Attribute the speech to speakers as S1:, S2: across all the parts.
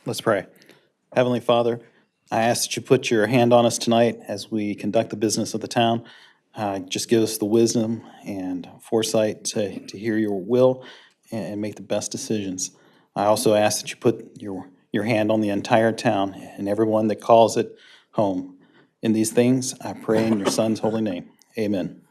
S1: Let's pray. Heavenly Father, I ask that you put your hand on us tonight as we conduct the business of the town. Just give us the wisdom and foresight to hear your will and make the best decisions. I also ask that you put your hand on the entire town and everyone that calls it home. In these things, I pray in your Son's holy name. Amen.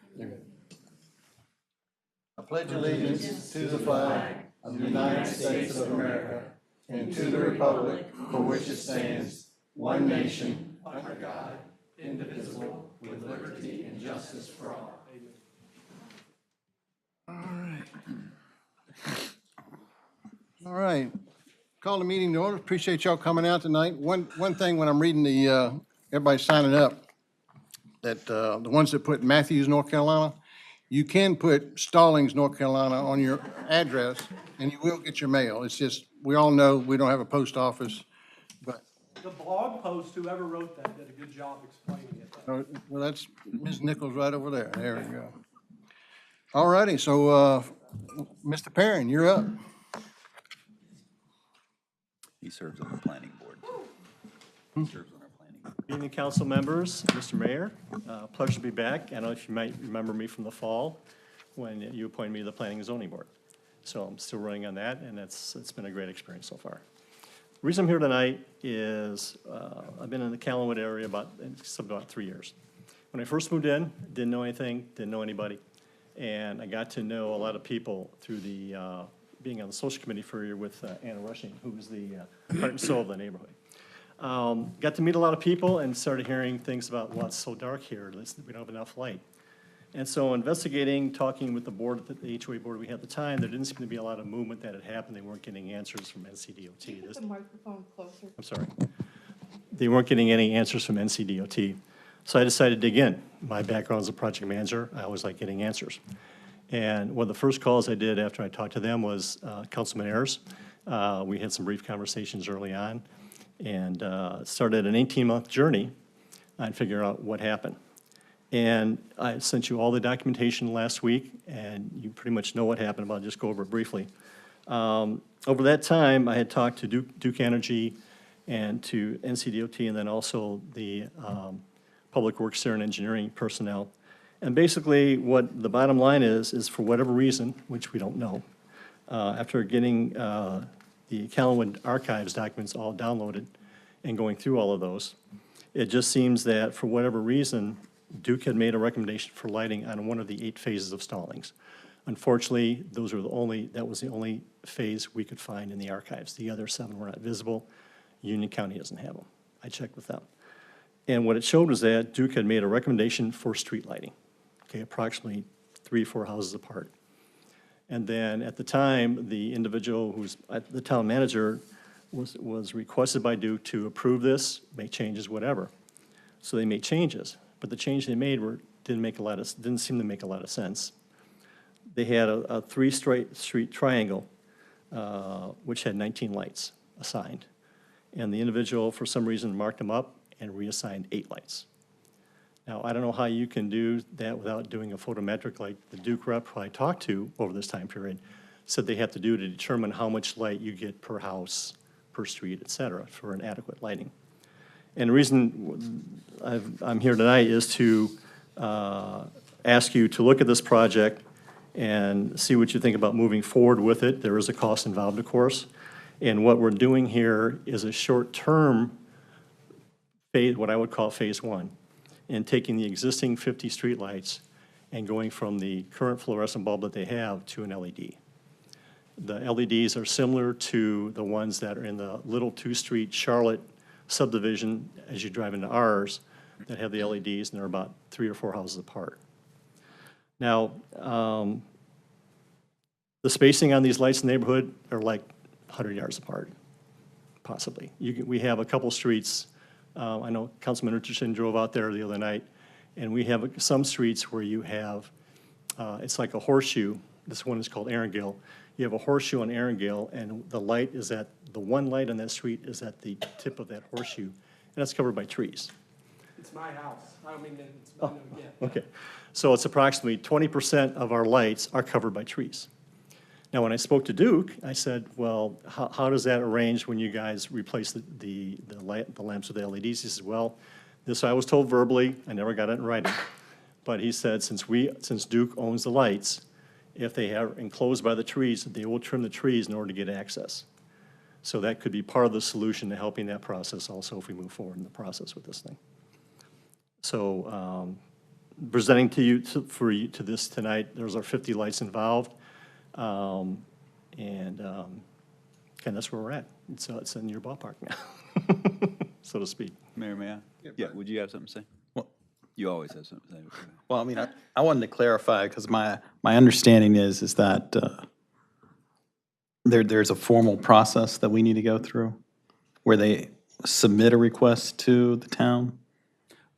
S2: I pledge allegiance to the flag of the United States of America and to the republic for which it stands, one nation, under God, indivisible, with liberty and justice for all. All right. Call the meeting to order. Appreciate y'all coming out tonight. One thing when I'm reading the, everybody signing up, that the ones that put Matthews, North Carolina, you can put Stallings, North Carolina on your address and you will get your mail. It's just, we all know we don't have a post office, but,
S3: The blog post, whoever wrote that did a good job explaining it.
S2: well, that's Ms. Nichols right over there. There we go. All righty, so, Mr. Perrin, you're up.
S4: He serves on the planning board. He serves on our planning board.
S5: Good evening, council members, Mr. Mayor. Pleasure to be back. I don't know if you might remember me from the fall when you appointed me to the Planning and Zoning Board. So I'm still running on that, and it's been a great experience so far. The reason I'm here tonight is I've been in the Callenwood area about 3 years. When I first moved in, didn't know anything, didn't know anybody, and I got to know a lot of people through the being on the social committee for a year with Anna Rushing, who was the heart and soul of the neighborhood. Got to meet a lot of people and started hearing things about, well, it's so dark here, we don't have enough light. And so investigating, talking with the board, the HOA board we had at the time, there didn't seem to be a lot of movement that had happened. They weren't getting answers from NCDOT.
S6: Put the microphone closer.
S5: I'm sorry. They weren't getting any answers from NCDOT. So I decided to dig in. My background as a project manager, I always like getting answers. And one of the first calls I did after I talked to them was Councilman Ayers. We had some brief conversations early on and started an 18-month journey on figuring out what happened. And I sent you all the documentation last week, and you pretty much know what happened, but I'll just go over it briefly. Over that time, I had talked to Duke Energy and to NCDOT, and then also the Public Works and Engineering personnel. And basically, what the bottom line is for whatever reason, which we don't know, after getting the Callenwood archives documents all downloaded and going through all of those, it just seems that for whatever reason, Duke had made a recommendation for lighting on one of the 8 phases of Stallings. Unfortunately, that was the only phase we could find in the archives. The other 7 were not visible. Union County doesn't have them. I checked with them. And what it showed was that Duke had made a recommendation for street lighting, okay, approximately 3 or 4 houses apart. And then at the time, the individual who's the town manager was requested by Duke to approve this, make changes, whatever. So they made changes. But the change they made didn't seem to make a lot of sense. They had a 3-street triangle, which had 19 lights assigned. And the individual, for some reason, marked them up and reassigned 8 lights. Now, I don't know how you can do that without doing a photometric like the Duke rep who I talked to over this time period said they have to do to determine how much light you get per house, per street, et cetera, for an adequate lighting. And the reason I'm here tonight is to ask you to look at this project and see what you think about moving forward with it. There is a cost involved, of course. And what we're doing here is a short-term phase, what I would call phase 1, and taking the existing 50 streetlights and going from the current fluorescent bulb that they have to an LED. The LEDs are similar to the ones that are in the Little 2-Street Charlotte subdivision as you drive into ours that have the LEDs, and they're about 3 or 4 houses apart. Now, the spacing on these lights in the neighborhood are like 100 yards apart, possibly. We have a couple streets, I know Councilman Richardson drove out there the other night, and we have some streets where you have, it's like a horseshoe. This one is called Erringale. You have a horseshoe on Erringale, and the light is at, the one light on that street is at the tip of that horseshoe, and it's covered by trees.
S3: It's my house. I don't mean that it's mine again.
S5: Okay, so it's approximately 20% of our lights are covered by trees. Now, when I spoke to Duke, I said, well, how does that arrange when you guys replace the lamps with the LEDs? He says, well, this I was told verbally, I never got it in writing. But he said, since Duke owns the lights, if they are enclosed by the trees, they will trim the trees in order to get access. So that could be part of the solution to helping that process also if we move forward in the process with this thing. So, presenting to you, to this tonight, there's our 50 lights involved. And that's where we're at. It's in your ballpark now, so to speak.
S4: Mayor, may I? Yeah, would you have something to say?
S1: Well-
S4: You always have something to say.
S1: Well, I mean, I wanted to clarify, because my understanding is that there's a formal process that we need to go through, where they submit a request to the town.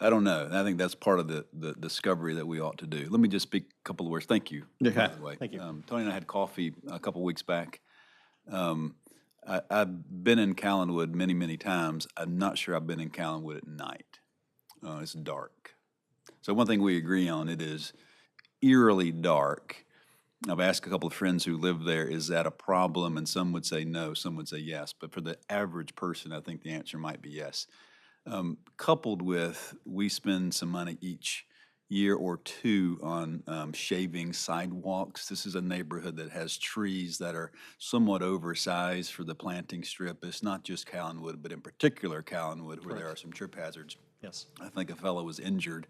S4: I don't know. I think that's part of the discovery that we ought to do. Let me just speak a couple of words. Thank you.
S1: Okay.
S4: By the way.
S5: Thank you.
S4: Tony and I had coffee a couple of weeks back. I've been in Callenwood many, many times. I'm not sure I've been in Callenwood at night. It's dark. So one thing we agree on, it is eerily dark. I've asked a couple of friends who live there, is that a problem? And some would say no, some would say yes. But for the average person, I think the answer might be yes. Coupled with, we spend some money each year or two on shaving sidewalks. This is a neighborhood that has trees that are somewhat oversized for the planting strip. It's not just Callenwood, but in particular Callenwood, where there are some trip hazards.
S5: Yes.
S4: I think a fellow was injured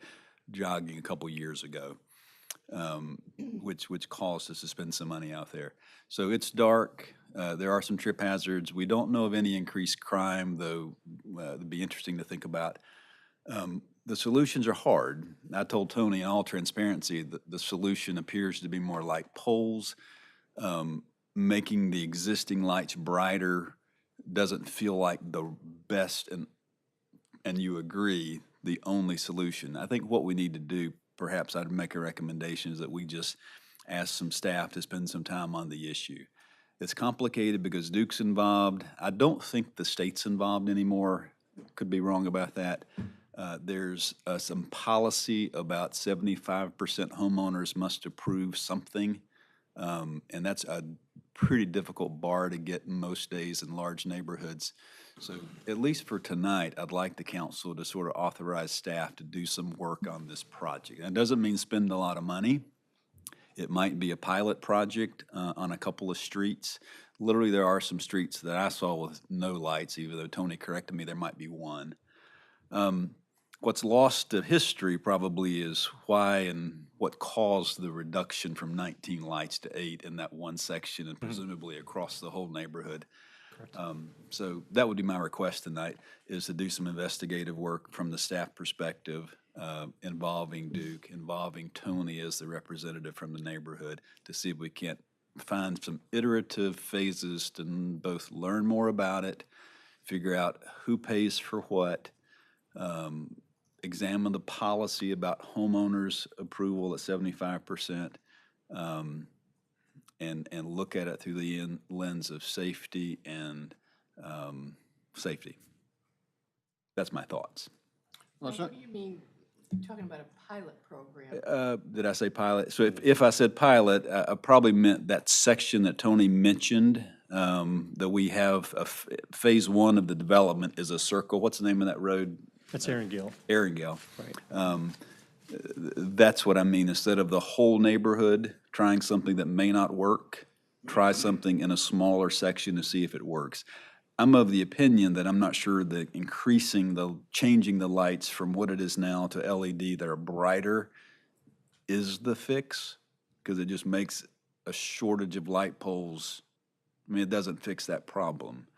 S4: jogging a couple years ago, which caused us to spend some money out there. So it's dark. There are some trip hazards. We don't know of any increased crime, though it'd be interesting to think about. The solutions are hard. I told Tony in all transparency that the solution appears to be more like poles. Making the existing lights brighter doesn't feel like the best, and you agree, the only solution. I think what we need to do, perhaps I'd make a recommendation, is that we just ask some staff to spend some time on the issue. It's complicated because Duke's involved. I don't think the state's involved anymore. Could be wrong about that. There's some policy about 75% homeowners must approve something, and that's a pretty difficult bar to get most days in large neighborhoods. So at least for tonight, I'd like the council to sort of authorize staff to do some work on this project. That doesn't mean spend a lot of money. It might be a pilot project on a couple of streets. Literally, there are some streets that I saw with no lights, even though Tony corrected me, there might be one. What's lost to history probably is why and what caused the reduction from 19 lights to 8 in that one section and presumably across the whole neighborhood. So that would be my request tonight, is to do some investigative work from the staff perspective, involving Duke, involving Tony as the representative from the neighborhood, to see if we can't find some iterative phases to both learn more about it, figure out who pays for what, examine the policy about homeowners' approval at 75%, and look at it through the lens of safety and safety. That's my thoughts.
S2: Well,
S6: What do you mean, you're talking about a pilot program?
S4: Did I say pilot? So if I said pilot, I probably meant that section that Tony mentioned, that we have, phase one of the development is a circle. What's the name of that road?
S5: That's Aaron Gill.
S4: Erringale.
S5: Right.
S4: That's what I mean. Instead of the whole neighborhood trying something that may not work, try something in a smaller section to see if it works. I'm of the opinion that I'm not sure that changing the lights from what it is now to LED that are brighter is the fix, because it just makes a shortage of light poles. I mean, it doesn't fix that problem.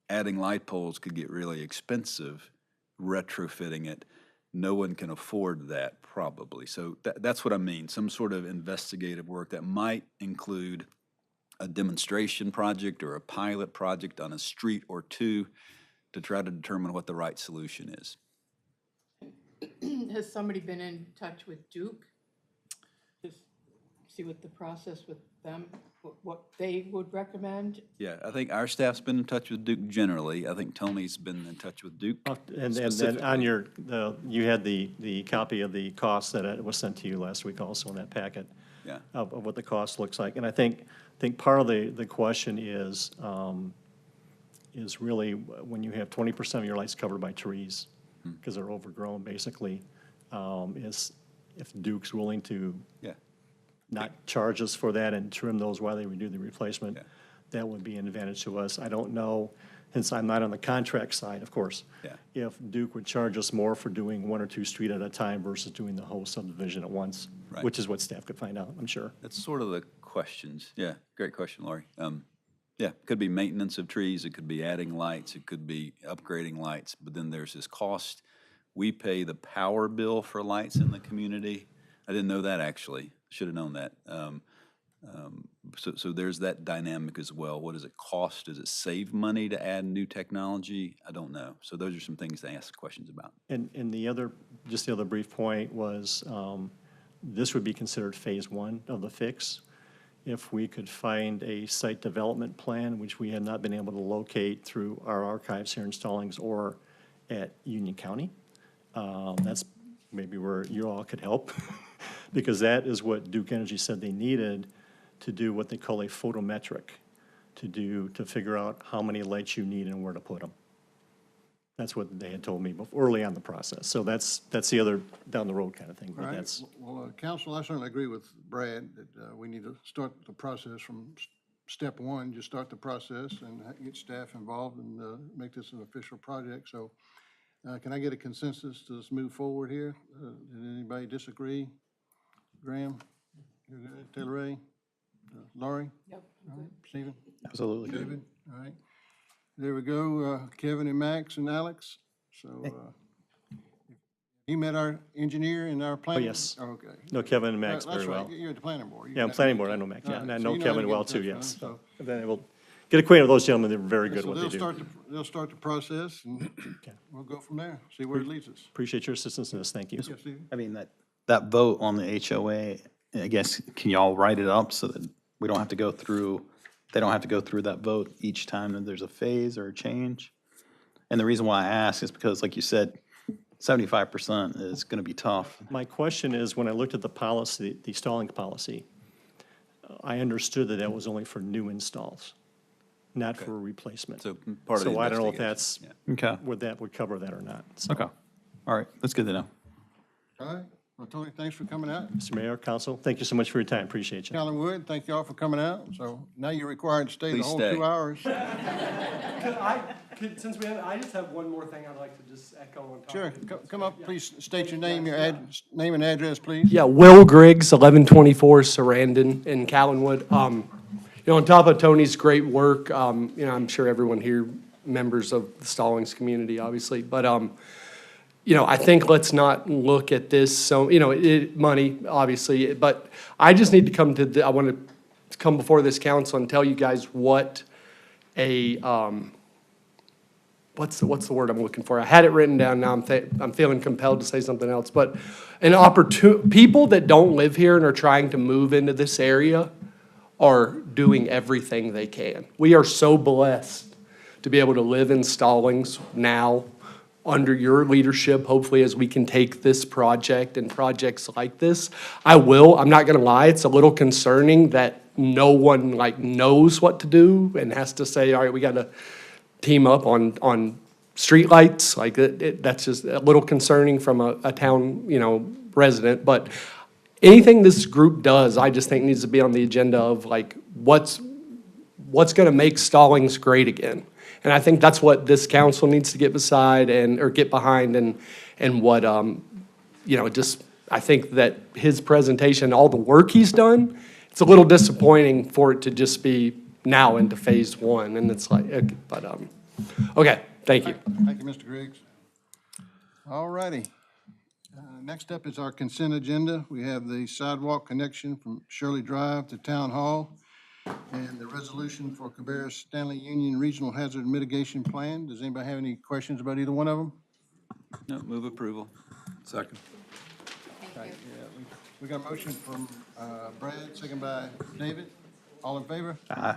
S4: Adding light poles could get really expensive, retrofitting it. No one can afford that, probably. So that's what I mean, some sort of investigative work that might include a demonstration project or a pilot project on a street or two to try to determine what the right solution is.
S6: Has somebody been in touch with Duke? Just see what the process with them, what they would recommend?
S4: Yeah, I think our staff's been in touch with Duke generally. I think Tony's been in touch with Duke.
S5: And then on you had the copy of the cost that was sent to you last week also in that packet.
S4: Yeah.
S5: Of what the cost looks like. And I think I think part of the question is really when you have 20% of your lights covered by trees, because they're overgrown, basically, is if Duke's willing to
S4: Yeah.
S5: not charge us for that and trim those while they redo the replacement,
S4: Yeah.
S5: that would be an advantage to us. I don't know, since I'm not on the contract side, of course,
S4: Yeah.
S5: if Duke would charge us more for doing one or two street at a time versus doing the whole subdivision at once,
S4: Right.
S5: which is what staff could find out, I'm sure.
S4: That's sort of the questions. Yeah, great question, Laurie. Yeah, it could be maintenance of trees, it could be adding lights, it could be upgrading lights, but then there's this cost. We pay the power bill for lights in the community. I didn't know that, actually. Should have known that. So there's that dynamic as well. What does it cost? Does it save money to add new technology? I don't know. So those are some things to ask questions about.
S5: And the other, just the other brief point was, this would be considered phase one of the fix. If we could find a site development plan, which we have not been able to locate through our archives here in Stallings or at Union County, that's maybe where you all could help. Because that is what Duke Energy said they needed to do what they call a photometric, to figure out how many lights you need and where to put them. That's what they had told me early on in the process. So that's the other down the road kind of thing,
S2: All
S5: but
S2: right,
S5: that's,
S2: well, council, I certainly agree with Brad that we need to start the process from step one, just start the process and get staff involved and make this an official project. So can I get a consensus to just move forward here? Did anybody disagree? Graham? You're good? Taylor Ray? Laurie?
S6: Yep,
S2: All
S6: I'm
S2: right,
S6: good.
S2: Stephen?
S1: Absolutely.
S2: David? All right. There we go, Kevin and Max and Alex. So, you met our engineer and our planning?
S5: yes.
S2: Oh, okay.
S5: no, Kevin and Max
S2: That's
S5: very
S2: right.
S5: well.
S2: You're at the planning board.
S5: Yeah, I'm planning board, I know Max, yeah, and I know Kevin well too, yes.
S2: So
S5: Then I will get acquainted with those gentlemen, they're very good at what they
S2: they'll
S5: do.
S2: they'll start the process and we'll go from there, see where it leads us.
S5: Appreciate your assistance in this, thank you.
S2: Yes, Stephen?
S1: I mean, that vote on the HOA, I guess, can y'all write it up so that we don't have to go through, they don't have to go through that vote each time that there's a phase or a change? And the reason why I ask is because, like you said, 75% is gonna be tough.
S5: My question is, when I looked at the policy, the Stallings policy, I understood that that was only for new installs, not for replacement.
S4: So part of the
S5: So I don't know if
S4: investigation,
S5: that's,
S4: yeah.
S1: Okay,
S5: would that would cover that or not. So,
S1: okay. All right, that's good to know.
S2: All right, well, Tony, thanks for coming out.
S5: Mr. Mayor, Council, thank you so much for your time, appreciate you.
S2: Callan Wood, thank you all for coming out. So now you're required to stay the
S4: Please
S2: whole
S4: stay.
S2: 2 hours.
S3: Since I just have one more thing I'd like to just echo on top.
S2: Sure,
S3: of it.
S2: come up, please state your name, name and address, please.
S7: Yeah, Will Griggs, 1124 Sarandon in Callanwood. On top of Tony's great work, I'm sure everyone here, members of the Stallings community, obviously, but, I think let's not look at this, so, money, obviously, but I just need to I want to come before this council and tell you guys what what's the word I'm looking for? I had it written down, now I'm feeling compelled to say something else, but people that don't live here and are trying to move into this area are doing everything they can. We are so blessed to be able to live in Stallings now, under your leadership, hopefully, as we can take this project and projects like this. I'm not gonna lie, it's a little concerning that no one knows what to do and has to say, all right, we gotta team up on streetlights. That's just a little concerning from a town, resident. But anything this group does, I just think needs to be on the agenda of what's gonna make Stallings great again. And I think that's what this council needs to get beside or get behind and what, I think that his presentation, all the work he's done, it's a little disappointing for it to just be now into phase one. And it's okay, thank you.
S2: Thank you, Mr. Griggs. All righty. Next up is our consent agenda. We have the sidewalk connection from Shirley Drive to Town Hall and the resolution for Cabarrus Stanley Union Regional Hazard Mitigation Plan. Does anybody have any questions about either one of them?
S4: No, move approval. Second.
S2: We got a motion from Brad, second by David. All in favor?
S1: Aye.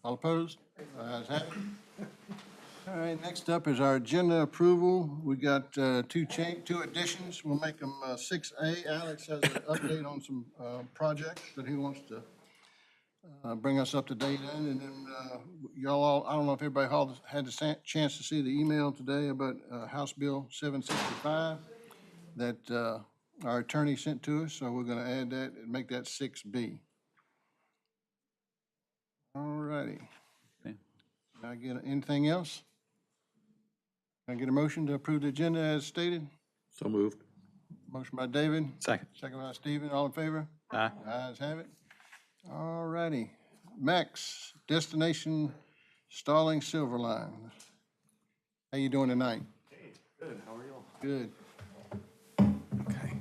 S2: All opposed? Ayes have it. All right, next up is our agenda approval. We got two additions. We'll make them 6A. Alex has an update on some projects that he wants to bring us up to date on, and then y'all all, I don't know if everybody had the chance to see the email today about House Bill 765 that our attorney sent to us, so we're gonna add that and make that 6B. All righty.
S4: Okay.
S2: Can I get anything else? Can I get a motion to approve the agenda as stated?
S8: So moved.
S2: Motion by David.
S1: Second.
S2: Second by Stephen. All in favor?
S1: Aye.
S2: Ayes have it. All righty. Max, Destination Stallings Silver Line. How you doing tonight?
S8: Hey, good. How are y'all?
S2: Good.
S8: Okay.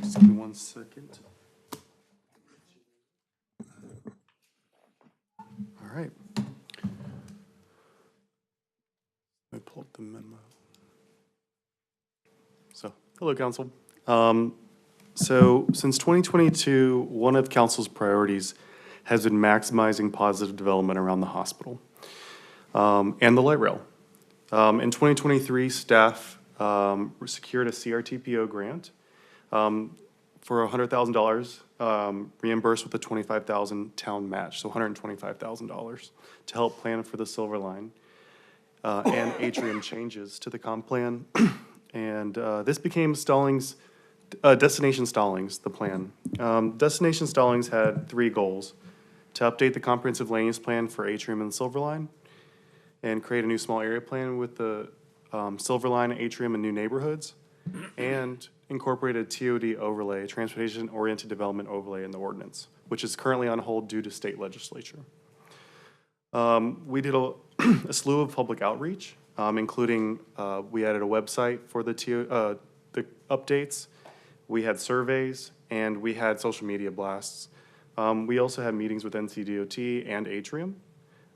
S8: Just give me 1 second. All right. Let me pull up the memo. So, hello, council. So since 2022, one of council's priorities has been maximizing positive development around the hospital and the light rail. In 2023, staff secured a CRTPO grant for $100,000 reimbursed with a $25,000 town match, so $125,000 to help plan for the Silver Line and atrium changes to the comp plan. And this became Stallings, Destination Stallings, the plan. Destination Stallings had 3 goals: to update the comprehensive land use plan for atrium and Silver Line, and create a new small area plan with the Silver Line, atrium, and new neighborhoods, and incorporate a TOD overlay, transportation-oriented development overlay in the ordinance, which is currently on hold due to state legislature. We did a slew of public outreach, including we added a website for the updates. We had surveys, and we had social media blasts. We also had meetings with NCDOT and Atrium.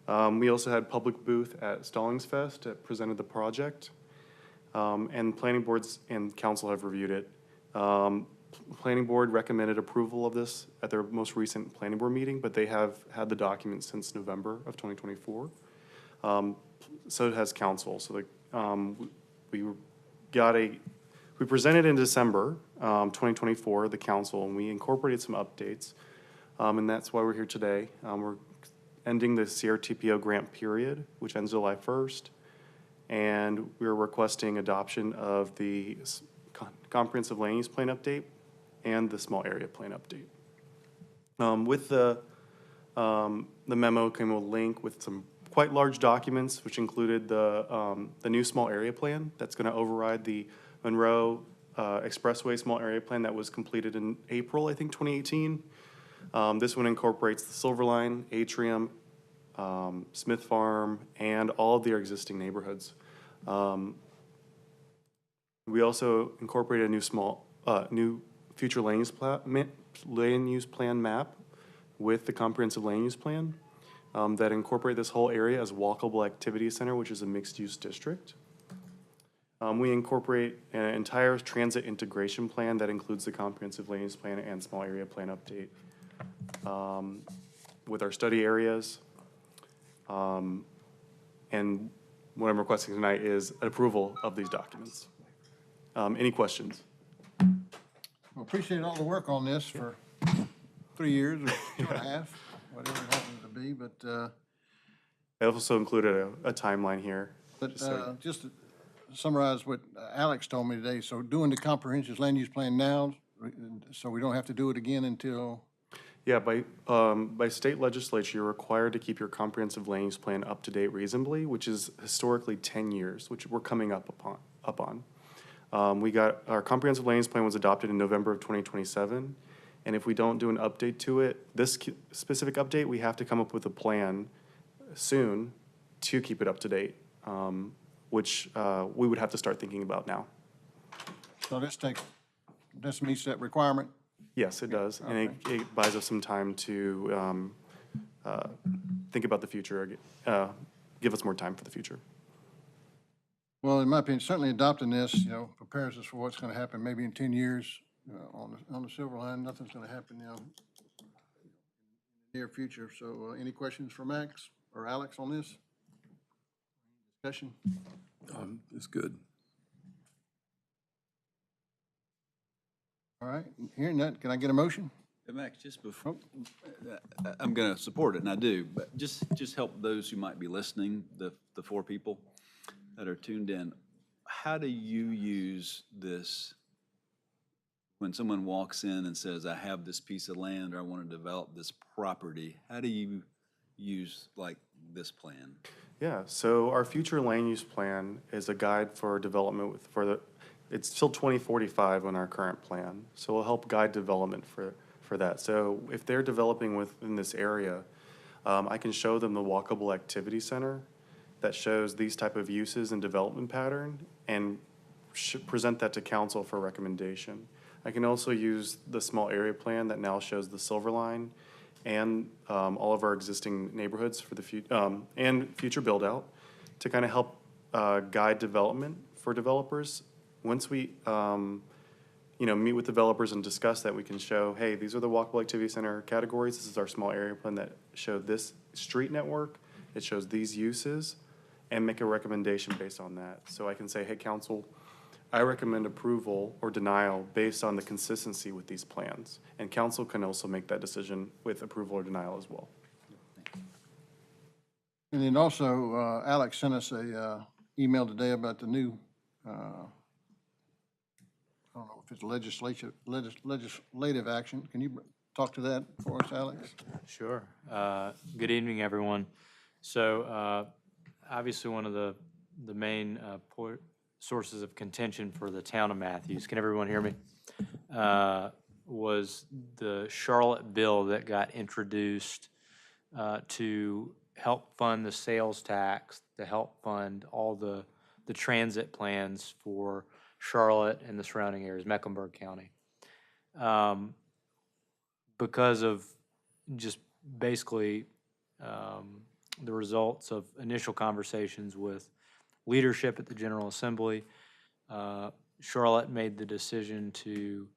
S8: We also had public booth at Stallings Fest that presented the project. And planning boards and council have reviewed it. Planning board recommended approval of this at their most recent planning board meeting, but they have had the document since November of 2024. So has council. So we presented in December 2024, the council, and we incorporated some updates. And that's why we're here today. We're ending the CRTPO grant period, which ends July 1st. And we're requesting adoption of the comprehensive land use plan update and the small area plan update. With the memo came a link with some quite large documents, which included the new small area plan that's going to override the Monroe Expressway small area plan that was completed in April, I think, 2018. This one incorporates the Silver Line, Atrium, Smith Farm, and all of their existing neighborhoods. We also incorporated a new future land use plan map with the comprehensive land use plan that incorporate this whole area as a walkable activity center, which is a mixed-use district. We incorporate an entire transit integration plan that includes the comprehensive land use plan and small area plan update with our study areas. And what I'm requesting tonight is approval of these documents. Any questions?
S2: Well, appreciate all the work on this for 3 years or 2.5, whatever it happens to be, but
S8: I also included a timeline here.
S2: just to summarize what Alex told me today, so doing the comprehensive land use plan now, so we don't have to do it again until,
S8: Yeah, by state legislature, you're required to keep your comprehensive land use plan up to date reasonably, which is historically 10 years, which we're coming up on. We got, our comprehensive land use plan was adopted in November of 2027, and if we don't do an update to it, this specific update, we have to come up with a plan soon to keep it up to date, which we would have to start thinking about now.
S2: so this meets that requirement?
S8: Yes, it does, and it buys us some time to think about the future, give us more time for the future.
S2: Well, in my opinion, certainly adopting this, prepares us for what's gonna happen maybe in 10 years, on the Silver Line. Nothing's gonna happen, in the near future. So, any questions for Max or Alex on this? Discussion?
S9: It's good.
S2: All right, hearing that, can I get a motion?
S4: Hey, Max, just before, I'm going to support it, and I do, but just help those who might be listening, the four people that are tuned in. How do you use this when someone walks in and says, I have this piece of land, or I want to develop this property? How do you use like this plan?
S8: Yeah, so our future land use plan is a guide for development it's till 2045 on our current plan. So it'll help guide development for that. So if they're developing within this area, I can show them the walkable activity center that shows these type of uses and development pattern and present that to council for recommendation. I can also use the small area plan that now shows the silver line and all of our existing neighborhoods for the and future build out to kind of help guide development for developers. Once we meet with developers and discuss that, we can show, hey, these are the walkable activity center categories. This is our small area plan that showed this street network. It shows these uses and make a recommendation based on that. So I can say, hey, council, I recommend approval or denial based on the consistency with these plans. And council can also make that decision with approval or denial as well.
S2: And then also, Alex sent us a email today about the new, I don't know if it's legislative action. Can you talk to that for us, Alex?
S9: Sure. Good evening, everyone. So obviously one of the main sources of contention for the town of Matthews, can everyone hear me? Was the Charlotte bill that got introduced to help fund the sales tax, to help fund all the transit plans for Charlotte and the surrounding areas, Mecklenburg County. Because of just basically the results of initial conversations with leadership at the General Assembly, Charlotte made the decision to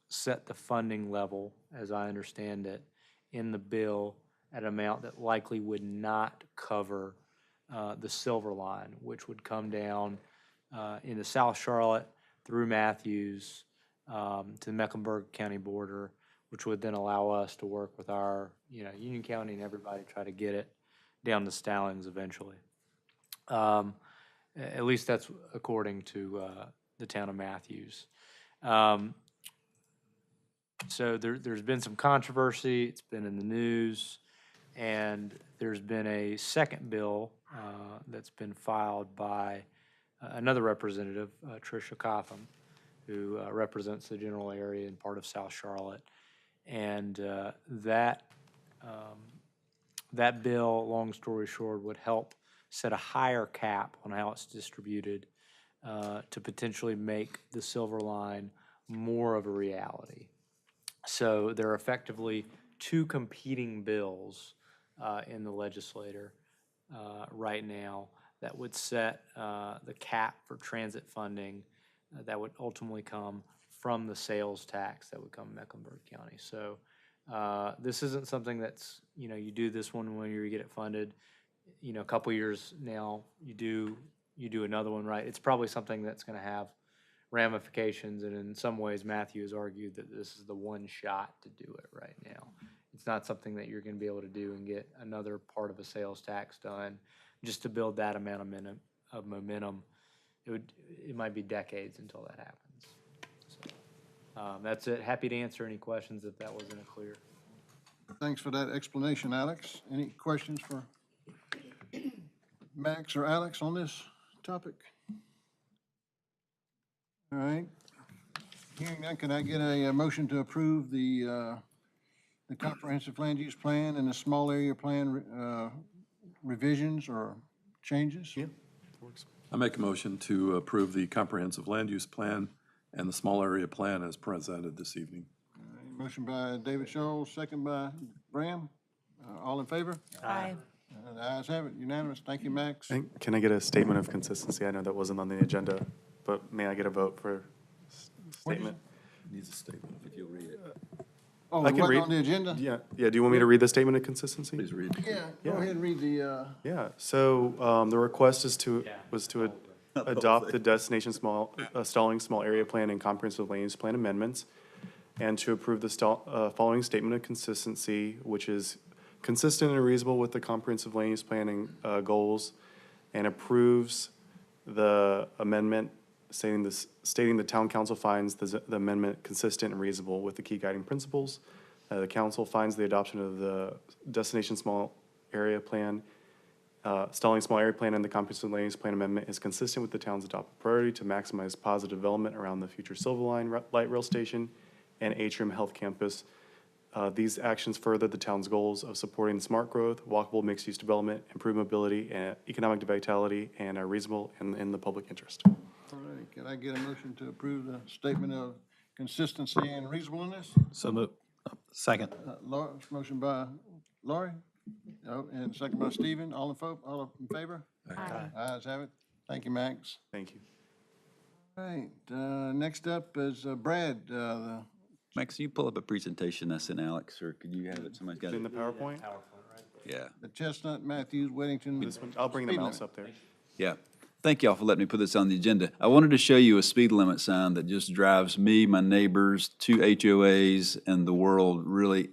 S9: set the funding level, as I understand it, in the bill at an amount that likely would not cover the Silver Line, which would come down into South Charlotte through Matthews to the Mecklenburg County border, which would then allow us to work with our, Union County and everybody to try to get it down to Stallings eventually. At least that's according to the town of Matthews. So there's been some controversy. It's been in the news. And there's been a second bill that's been filed by another representative, Tricia Cotham, who represents the general area and part of South Charlotte. And that bill, long story short, would help set a higher cap on how it's distributed to potentially make the Silver Line more of a reality. So there are effectively two competing bills in the legislature right now that would set the cap for transit funding that would ultimately come from the sales tax that would come to Mecklenburg County. So this isn't something that's, you do this one when you get it funded. A couple years now, you do another one, right? It's probably something that's going to have ramifications, and in some ways, Matthew has argued that this is the one shot to do it right now. It's not something that you're going to be able to do and get another part of a sales tax done just to build that amount of momentum. It might be decades until that happens. So, that's it. Happy to answer any questions if that wasn't clear.
S2: Thanks for that explanation, Alex. Any questions for Max or Alex on this topic? All right. Hearing that, can I get a motion to approve the comprehensive land use plan and the small area plan revisions or changes?
S8: Yeah, works.
S10: I make a motion to approve the comprehensive land use plan and the small area plan as presented this evening.
S2: All right, motion by David Scholl, second by Bram. All in favor?
S11: Aye.
S2: The ayes have it, unanimous. Thank you, Max.
S8: And can I get a statement of consistency? I know that wasn't on the agenda, but may I get a vote for statement?
S4: Needs a statement, if you'll read it.
S2: Oh,
S8: I
S2: it
S8: can
S2: wasn't
S8: read.
S2: on the agenda?
S8: Yeah, do you want me to read the statement of consistency?
S10: Please read.
S2: Yeah, go ahead and read the,
S8: Yeah, so the request was to adopt the destination Stallings small area plan and comprehensive land use plan amendments, and to approve the following statement of consistency, which is consistent and reasonable with the comprehensive land use planning goals, and approves the amendment stating the town council finds the amendment consistent and reasonable with the key guiding principles. The council finds the adoption of the destination small area plan, Stallings small area plan, and the comprehensive land use plan amendment is consistent with the town's adopted priority to maximize positive development around the future Silver Line light rail station and Atrium Health Campus. These actions further the town's goals of supporting smart growth, walkable mixed-use development, improved mobility, and economic vitality, and are reasonable and in the public interest.
S2: All right, can I get a motion to approve the statement of consistency and reasonableness?
S1: So move. Second.
S2: Motion by Laurie, and second by Stephen. All in favor?
S6: Aye.
S2: Ayes have it. Thank you, Max.
S8: Thank you.
S2: All right, next up is Brad.
S4: Max, can you pull up a presentation I sent Alex, or could you have it? Somebody's got
S8: In
S4: it?
S8: the PowerPoint?
S4: Yeah.
S2: The Chestnut, Matthews, Weddington.
S8: This one, I'll bring the
S2: speed
S8: mouse
S2: limit.
S8: up there.
S4: Yeah. Thank y'all for letting me put this on the agenda. I wanted to show you a speed limit sign that just drives me, my neighbors, 2 HOAs, and the world really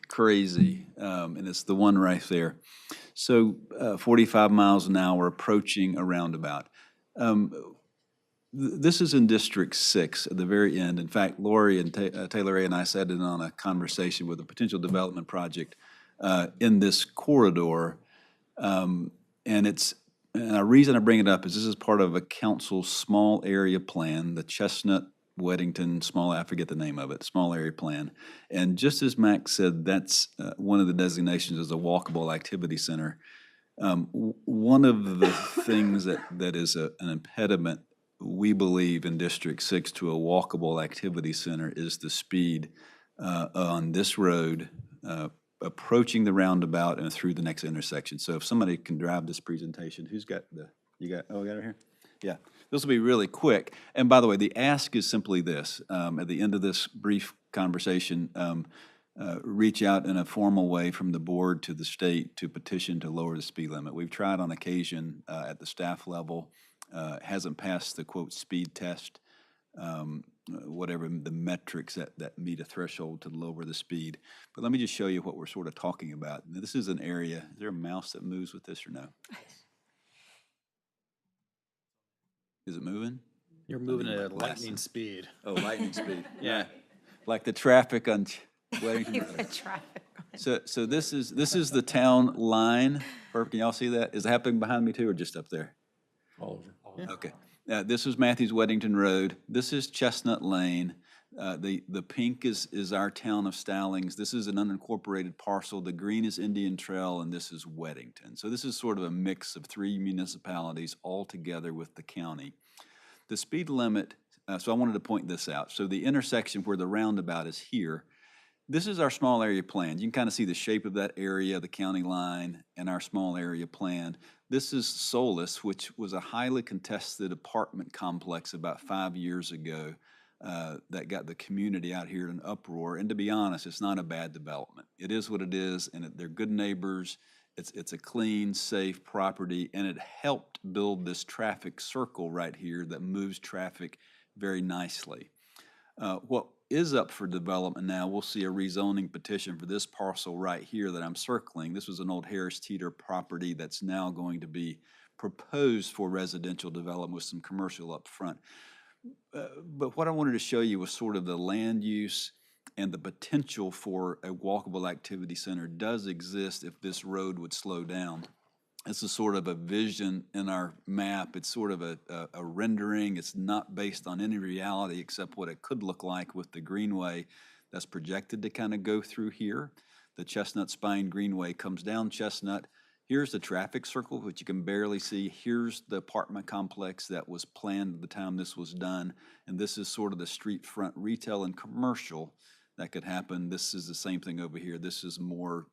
S4: crazy. And it's the one right there. So 45 miles an hour approaching a roundabout. This is in District 6 at the very end. In fact, Lori and Taylor A. and I sat in on a conversation with a potential development project in this corridor. And the reason I bring it up is this is part of a council small area plan, the Chestnut Weddington small, I forget the name of it, small area plan. And just as Max said, that's one of the designations as a walkable activity center. One of the things that is an impediment, we believe, in District 6 to a walkable activity center is the speed on this road approaching the roundabout and through the next intersection. So if somebody can drive this presentation, we got it here? Yeah, this will be really quick. And by the way, the ask is simply this. At the end of this brief conversation, reach out in a formal way from the board to the state to petition to lower the speed limit. We've tried on occasion at the staff level. Hasn't passed the quote speed test, whatever the metrics that meet a threshold to lower the speed. But let me just show you what we're sort of talking about. Now, this is an area, is there a mouse that moves with this or no? Is it moving?
S1: You're moving at lightning speed.
S4: Oh, lightning speed. Yeah, like the traffic on Weddington.
S6: Traffic.
S4: So this is the town line. Perfect. Can y'all see that? Is it happening behind me too, or just up there?
S10: All over.
S4: Okay. This is Matthews Weddington Road. This is Chestnut Lane. The pink is our town of Stallings. This is an unincorporated parcel. The green is Indian Trail, and this is Weddington. So this is sort of a mix of 3 municipalities all together with the county. The speed limit, so I wanted to point this out. So the intersection where the roundabout is here, this is our small area plan. You can kind of see the shape of that area, the county line, and our small area plan. This is Solis, which was a highly contested apartment complex about 5 years ago that got the community out here in an uproar. And to be honest, it's not a bad development. It is what it is, and they're good neighbors. It's a clean, safe property, and it helped build this traffic circle right here that moves traffic very nicely. What is up for development now, we'll see a rezoning petition for this parcel right here that I'm circling. This was an old Harris Teeter property that's now going to be proposed for residential development with some commercial up front. But what I wanted to show you was sort of the land use and the potential for a walkable activity center does exist if this road would slow down. This is sort of a vision in our map. It's sort of a rendering. It's not based on any reality except what it could look like with the greenway that's projected to kind of go through here. The Chestnut Spine Greenway comes down Chestnut. Here's the traffic circle, which you can barely see. Here's the apartment complex that was planned at the time this was done. And this is sort of the street front retail and commercial that could happen. This is the same thing over here. This is more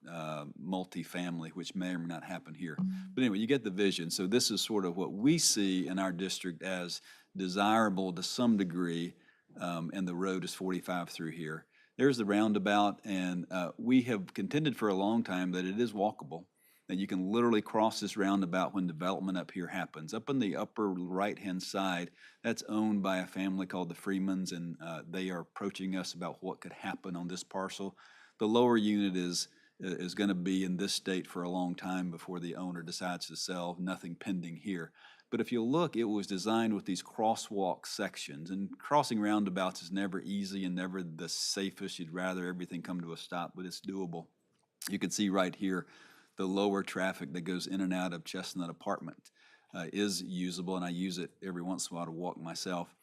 S4: multifamily, which may or may not happen here. But anyway, you get the vision. So this is sort of what we see in our district as desirable to some degree, and the road is 45 through here. There's the roundabout, and we have contended for a long time that it is walkable. that you can literally cross this roundabout when development up here happens. Up in the upper right-hand side, that's owned by a family called the Freemans, and they are approaching us about what could happen on this parcel. The lower unit is going to be in this state for a long time before the owner decides to sell, nothing pending here. But if you look, it was designed with these crosswalk sections, and crossing roundabouts is never easy and never the safest. You'd rather everything come to a stop, but it's doable. You can see right here, the lower traffic that goes in and out of Chestnut Apartment is usable, and I use it every once in a while to walk myself.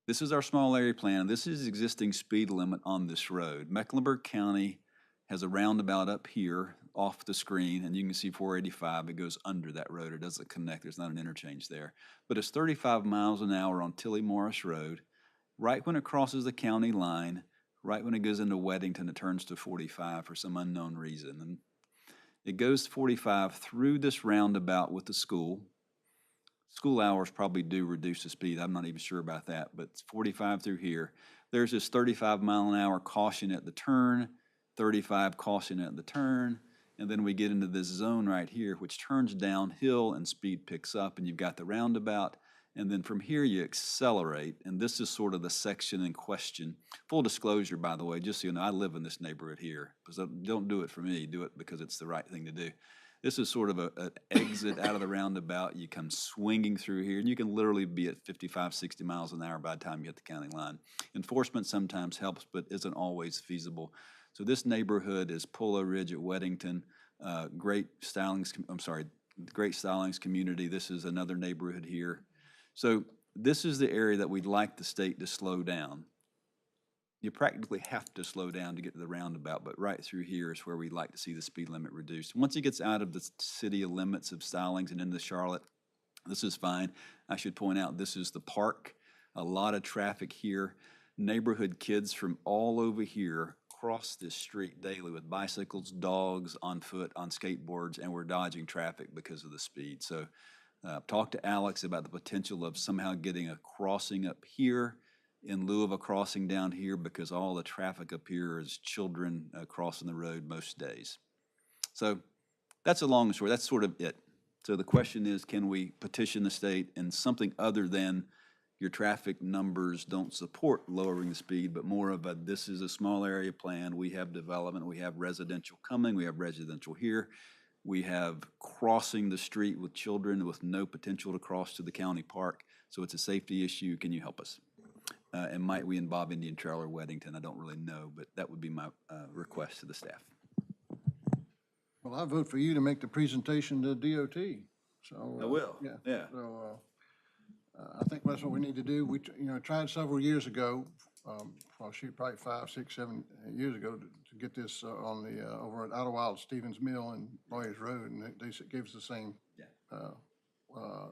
S4: This is our small area plan. This is existing speed limit on this road. Mecklenburg County has a roundabout up here off the screen, and you can see 485. It goes under that road. It doesn't connect. There's not an interchange there. But it's 35 miles an hour on Tilly Morris Road. Right when it crosses the county line, right when it goes into Weddington, it turns to 45 for some unknown reason. And it goes 45 through this roundabout with the school. School hours probably do reduce the speed. I'm not even sure about that, but it's 45 through here. There's this 35-mile-an-hour caution at the turn, 35 caution at the turn, and then we get into this zone right here, which turns downhill and speed picks up, and you've got the roundabout, and then from here you accelerate, and this is sort of the section in question. Full disclosure, by the way, just so you know, I live in this neighborhood here, because don't do it for me, do it because it's the right thing to do. This is sort of an exit out of the roundabout. You come swinging through here, and you can literally be at 55, 60 miles an hour by the time you hit the county line. Enforcement sometimes helps, but isn't always feasible. So this neighborhood is Polo Ridge at Weddington, Great Stallings community. This is another neighborhood here. So this is the area that we'd like the state to slow down. You practically have to slow down to get to the roundabout, but right through here is where we'd like to see the speed limit reduced. Once it gets out of the city limits of Stallings and into Charlotte, this is fine. I should point out this is the park. A lot of traffic here. Neighborhood kids from all over here cross this street daily with bicycles, dogs, on foot, on skateboards, and we're dodging traffic because of the speed. So talk to Alex about the potential of somehow getting a crossing up here in lieu of a crossing down here, because all the traffic up here is children crossing the road most days. So that's a long story. That's sort of it. So the question is, can we petition the state in something other than your traffic numbers don't support lowering the speed, but more of a, this is a small area plan, we have development, we have residential coming, we have residential here, we have crossing the street with children with no potential to cross to the county park, so it's a safety issue. Can you help us? And might we involve Indian Trail or Weddington? I don't really know, but that would be my request to the staff.
S2: Well, I vote for you to make the presentation to DOT, so.
S4: I will,
S2: Yeah.
S4: yeah.
S2: So, I think that's what we need to do. We, tried several years ago, probably 5, 6, 7 years ago to get this on the, over at Idlewild Stevens Mill and Lawyers Road, and they gave us the same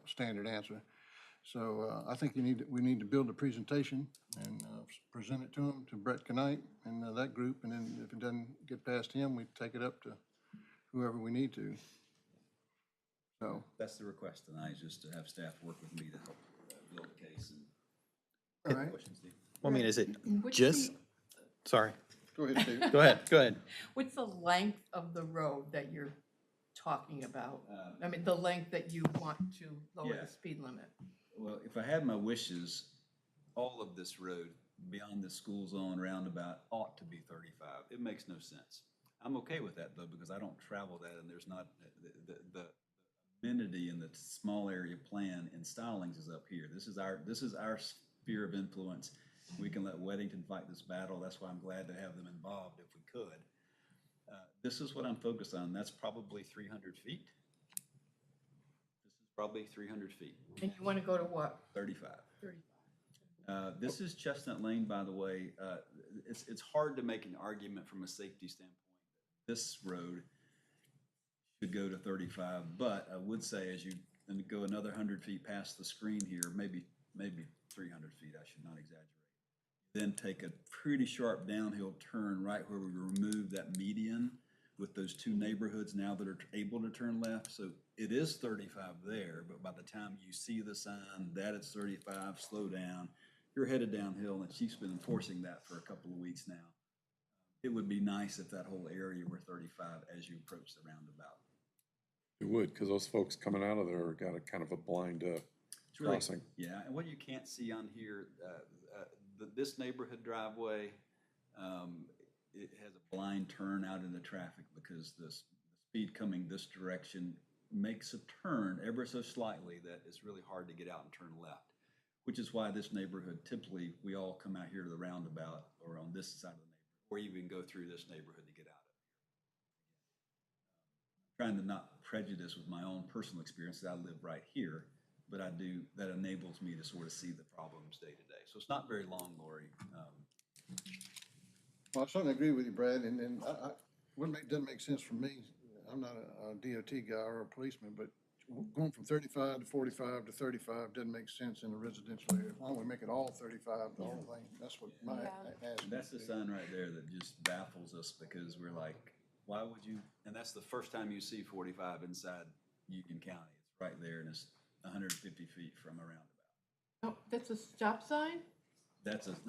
S2: standard answer. So I think we need to build a presentation and present it to them, to Brett Knight and that group, and then if it doesn't get past him, we take it up to whoever we need to. So
S4: That's the request tonight, is just to have staff work with me to help build a case.
S2: all right,
S4: Questions, Steve?
S1: Well, I mean, is it
S6: What's
S1: just, sorry,
S2: go ahead, Steve.
S1: go ahead.
S6: What's the length of the road that you're talking about? I mean, the length that you want to lower
S4: Yeah.
S6: the speed limit?
S4: Well, if I had my wishes, all of this road beyond the school zone roundabout ought to be 35. It makes no sense. I'm okay with that though, because I don't travel that, and there's not, the amenity in the small area plan in Stallings is up here. This is our sphere of influence. We can let Weddington fight this battle. That's why I'm glad to have them involved if we could. This is what I'm focused on. That's probably 300 feet. This is probably 300 feet.
S6: And you want to go to what?
S4: 35.
S6: 35.
S4: This is Chestnut Lane, by the way. It's hard to make an argument from a safety standpoint. This road should go to 35, but I would say as you go another 100 feet past the screen here, maybe 300 feet, I should not exaggerate. Then take a pretty sharp downhill turn right where we remove that median with those two neighborhoods now that are able to turn left. So it is 35 there, but by the time you see the sign that it's 35, slow down, you're headed downhill, and she's been enforcing that for a couple of weeks now. It would be nice if that whole area were 35 as you approach the roundabout.
S10: It would, because those folks coming out of there got a kind of a blind
S4: It's really-
S10: crossing.
S4: Yeah, and what you can't see on here, this neighborhood driveway, it has a blind turn out in the traffic because the speed coming this direction makes a turn ever so slightly that it's really hard to get out and turn left, which is why this neighborhood, typically, we all come out here to the roundabout or on this side of the neighborhood, or even go through this neighborhood to get out of here. Trying to not prejudice with my own personal experience that I live right here, but I do, that enables me to sort of see the problems day to day. So it's not very long, Lori.
S2: Well, I certainly agree with you, Brad, and doesn't make sense for me, I'm not a DOT guy or a policeman, but going from 35 to 45 to 35 doesn't make sense in a residential area. Why don't we make it all 35, the whole thing? That's what my ask.
S4: And that's the sign right there that just baffles us because we're like, why would you? And that's the first time you see 45 inside Union County. It's right there and it's 150 feet from a roundabout.
S6: Oh, that's a stop sign?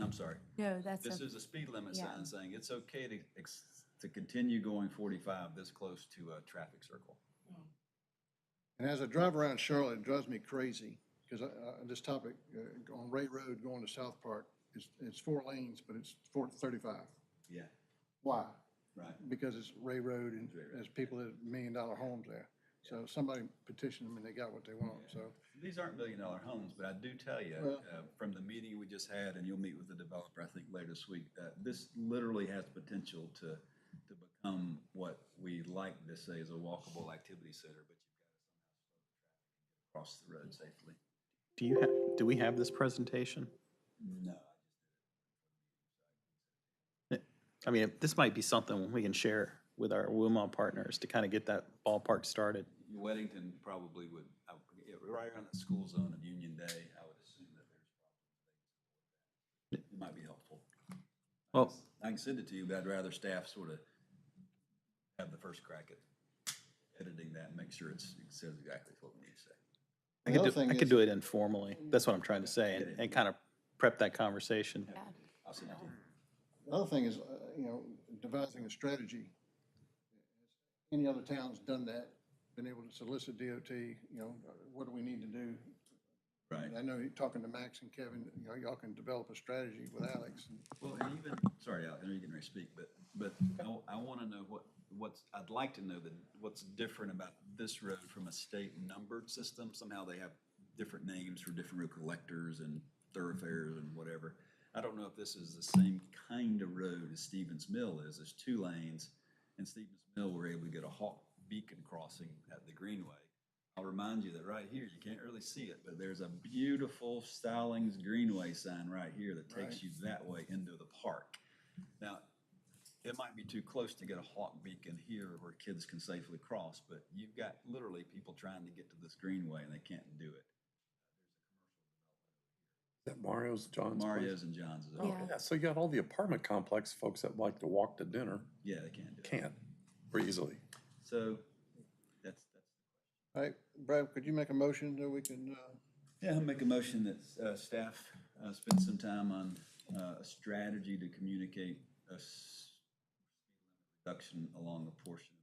S4: I'm sorry.
S11: No, that's
S4: This
S11: a,
S4: is a speed limit
S11: yeah.
S4: sign saying it's okay to continue going 45 this close to a traffic circle.
S2: And as I drive around Charlotte, it drives me crazy, because this topic, on Ray Road going to South Park, it's 4 lanes, but it's 35.
S4: Yeah,
S2: Why?
S4: right.
S2: Because it's Ray Road and there's people that have $1 million homes there. So somebody petitioned them and they got what they want, so.
S4: These aren't $1 million homes, but I do tell you,
S2: Well-
S4: from the meeting we just had, and you'll meet with the developer, I think, later this week, this literally has potential to become what we like to say is a walkable activity center, but you've got to somehow slow the traffic and get across the road safely.
S1: Do we have this presentation?
S4: No.
S1: I mean, this might be something we can share with our WUMA partners to kind of get that ballpark started.
S4: Weddington probably would, right around the school zone of Union Day, I would assume that there's probably, it might be helpful.
S1: Well,
S4: I can send it to you, but I'd rather staff sort of have the first crack at editing that and make sure it says exactly what we need to say.
S1: I could do it informally. That's what I'm trying to say, and kind of prep that conversation.
S4: I'll send it to you.
S2: The other thing is, devising a strategy. Any other town's done that, been able to solicit DOT, what do we need to do?
S4: Right.
S2: I know you're talking to Max and Kevin, y'all can develop a strategy with Alex.
S4: Well, and even, sorry, Al, I know you're getting ready to speak, but I want to know I'd like to know what's different about this road from a state numbered system. Somehow they have different names for different road collectors and thoroughfares and whatever. I don't know if this is the same kind of road as Stevens Mill is. There's 2 lanes, and Stevens Mill, we're able to get a Hawk Beacon crossing at the Greenway. I'll remind you that right here, you can't really see it, but there's a beautiful Stallings Greenway sign right here that takes you that way into the park. Now, it might be too close to get a Hawk Beacon here where kids can safely cross, but you've got literally people trying to get to this Greenway and they can't do it.
S10: Is that Mario's, John's place?
S4: Mario's and John's is over.
S11: Yeah.
S10: Yeah, so you got all the apartment complex folks that like to walk to dinner,
S4: Yeah, they can't do it.
S10: can't, very easily.
S4: So that's.
S2: All right, Brad, could you make a motion that we can,
S4: Yeah, I'll make a motion that staff spend some time on a strategy to communicate a speed limit reduction along a portion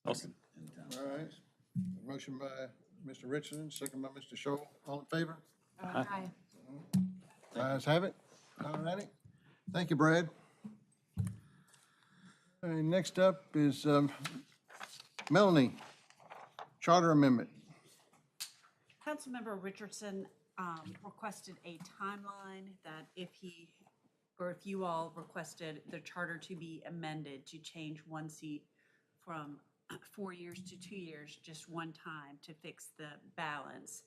S4: of
S1: Awesome.
S4: in the town.
S2: all right? Motion by Mr. Richardson, second by Mr. Scholl. All in favor?
S11: Aye.
S2: Ayes have it. All righty. Thank you, Brad. All right, next up is Melanie, Charter Amendment.
S12: Councilmember Richardson requested a timeline that if you all requested the charter to be amended to change 1 seat from 4 years to 2 years, just one time to fix the balance,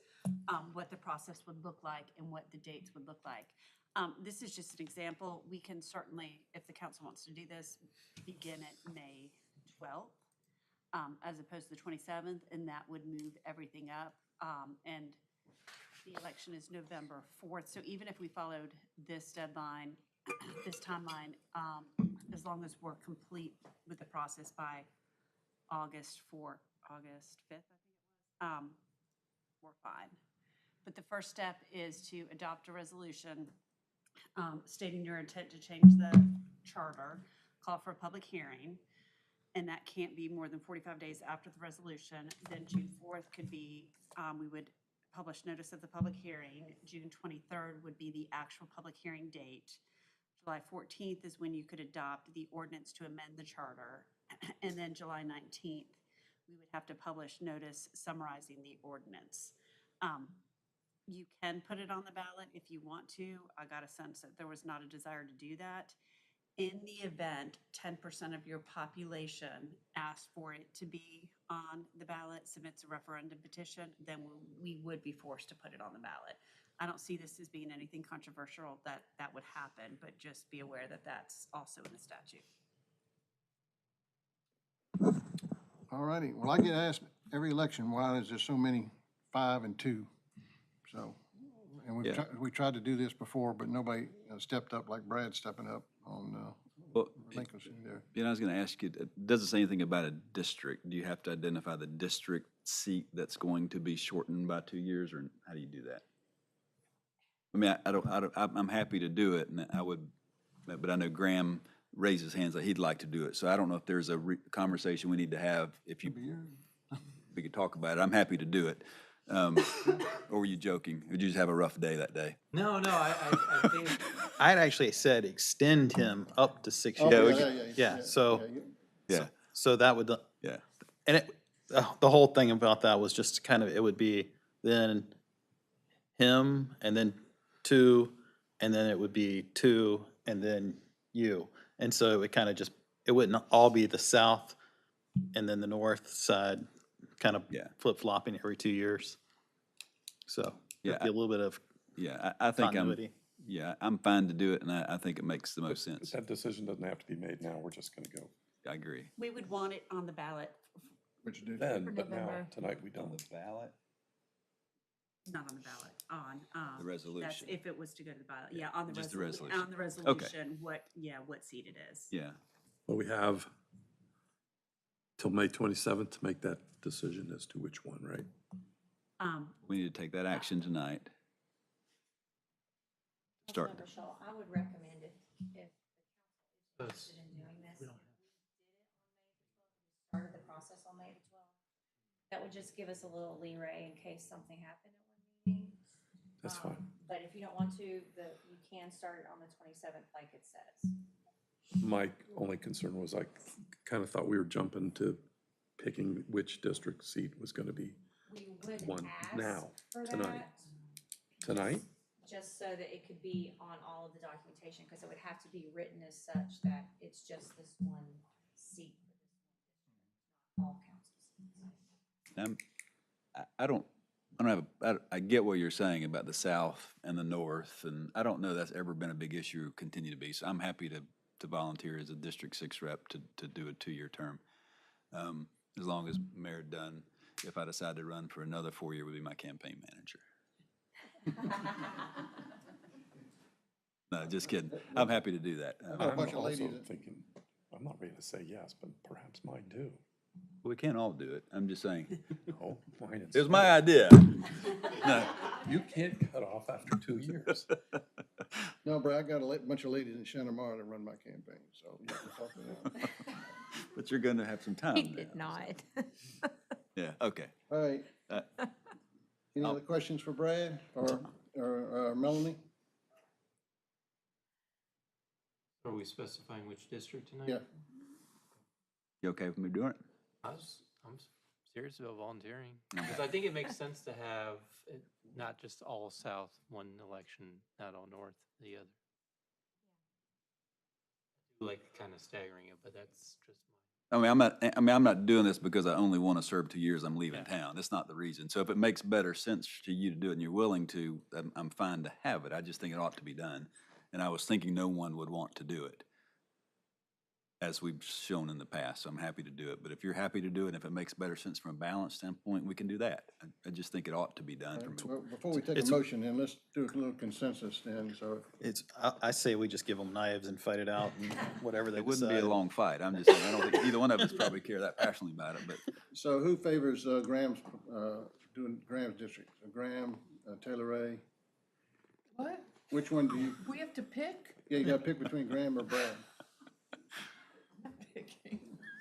S12: what the process would look like and what the dates would look like. This is just an example. We can certainly, if the council wants to do this, begin at May 12th. As opposed to the 27th, and that would move everything up. And the election is November 4th. So even if we followed this deadline, this timeline, as long as we're complete with the process by August 5th, I think it was, we're fine. But the first step is to adopt a resolution stating your intent to change the charter, call for a public hearing, and that can't be more than 45 days after the resolution. Then June 4th could be, we would publish notice of the public hearing. June 23rd would be the actual public hearing date. July 14th is when you could adopt the ordinance to amend the charter. And then July 19th, we would have to publish notice summarizing the ordinance. You can put it on the ballot if you want to. I got a sense that there was not a desire to do that. In the event 10% of your population asks for it to be on the ballot, submits a referendum petition, then we would be forced to put it on the ballot. I don't see this as being anything controversial that would happen, but just be aware that that's also in the statute.
S2: All righty. Well, I get asked every election, why is there so many 5 and 2? So, and
S4: Yeah.
S2: we tried to do this before, but nobody stepped up like Brad's stepping up on
S4: Well,
S2: relinquishing there.
S4: I was going to ask you, it doesn't say anything about a district. Do you have to identify the district seat that's going to be shortened by 2 years, or how do you do that? I mean, I'm happy to do it, and I would, but I know Graham raised his hands that he'd like to do it. So I don't know if there's a conversation we need to have. If we could talk about it, I'm happy to do it. Or were you joking? Or did you just have a rough day that day?
S9: No, I think.
S1: I'd actually said extend him up to 6
S2: Oh,
S1: years.
S2: yeah.
S4: Yeah,
S1: So that would,
S4: yeah.
S1: and the whole thing about that was just kind of, it would be then him, and then 2, and then it would be 2, and then you. And so it would kind of just, it wouldn't all be the south and then the north side, kind of
S4: Yeah.
S1: flip-flopping every 2 years. So
S4: Yeah,
S1: it'd be a little bit of
S4: Yeah, I think
S1: continuity.
S4: I'm fine to do it, and I think it makes the most
S10: But
S4: sense.
S10: that decision doesn't have to be made now, we're just gonna go
S4: I agree.
S12: We would want it on the ballot,
S2: Which do.
S10: then, but now,
S6: November.
S10: tonight we don't.
S4: ballot?
S12: not on the ballot, on.
S4: The
S12: That's
S4: resolution.
S12: if it was to go to the ballot, yeah, on the
S4: Just the
S12: resolution. On the
S4: resolution.
S12: resolution, what seat it is.
S4: Yeah,
S10: Well, we have till May 27th to make that decision as to which one, right?
S4: we need to take that action tonight. Start.
S11: Councilmember Shaw, I would recommend it if the council is interested in doing this. If we did it on May the 12th, we started the process on May the 12th. That would just give us a little leeway in case something happened at one meeting.
S10: That's fine.
S11: But if you don't want to, you can start it on the 27th like it says.
S10: My only concern was I kind of thought we were jumping to picking which district seat was gonna be
S11: We would
S10: one
S11: ask
S10: now,
S11: for
S10: tonight.
S11: that,
S10: Tonight?
S11: just so that it could be on all of the documentation, because it would have to be written as such that it's just this one seat for this one district, not all council seats.
S4: I get what you're saying about the south and the north, and I don't know that's ever been a big issue or continue to be, so I'm happy to volunteer as a District 6 rep to do a 2-year term. As long as Mayor Dunn, if I decide to run for another 4-year, would be my campaign manager. No, just kidding. I'm happy to do that.
S2: got a
S10: I'm
S2: bunch of
S10: also
S2: ladies that-
S10: thinking, I'm not ready to say yes, but perhaps mine do.
S4: We can't all do it. I'm just saying.
S10: Oh, mine is.
S4: It was my idea. No,
S10: You can't cut off after 2 years.
S2: No, Brad, I got a bunch of ladies in Santa Mara that run my campaign, so you can talk to them.
S4: but you're gonna have some time.
S6: He
S4: then.
S6: did not.
S4: Yeah, okay.
S2: All right.
S4: Uh,
S2: Any other questions for Brad or Melanie?
S9: Are we specifying which district tonight?
S2: Yeah.
S4: You okay with me doing it?
S9: I'm serious about volunteering, because I think it makes sense to have it not just all south, one election, not all north, the other. Like kind of staggering it, but that's just
S4: I'm not doing this because I only want to serve 2 years. I'm leaving town. That's not the reason. So if it makes better sense to you to do it and you're willing to, I'm fine to have it. I just think it ought to be done. And I was thinking no one would want to do it, as we've shown in the past. So I'm happy to do it. But if you're happy to do it, and if it makes better sense from a balance standpoint, we can do that. I just think it ought to be done.
S2: Well, before we take a motion, then let's do a little consensus then, so.
S1: I say we just give them knives and fight it out and whatever they
S4: It wouldn't be
S1: decide.
S4: a long fight. I'm just saying, I don't think either one of us probably care that passionately about it, but
S2: So who favors Graham's, doing Graham's district? So Graham, Taylor Ray?
S6: What?
S2: Which one do you,
S6: We have to pick?
S2: yeah, you gotta pick between Graham or Brad.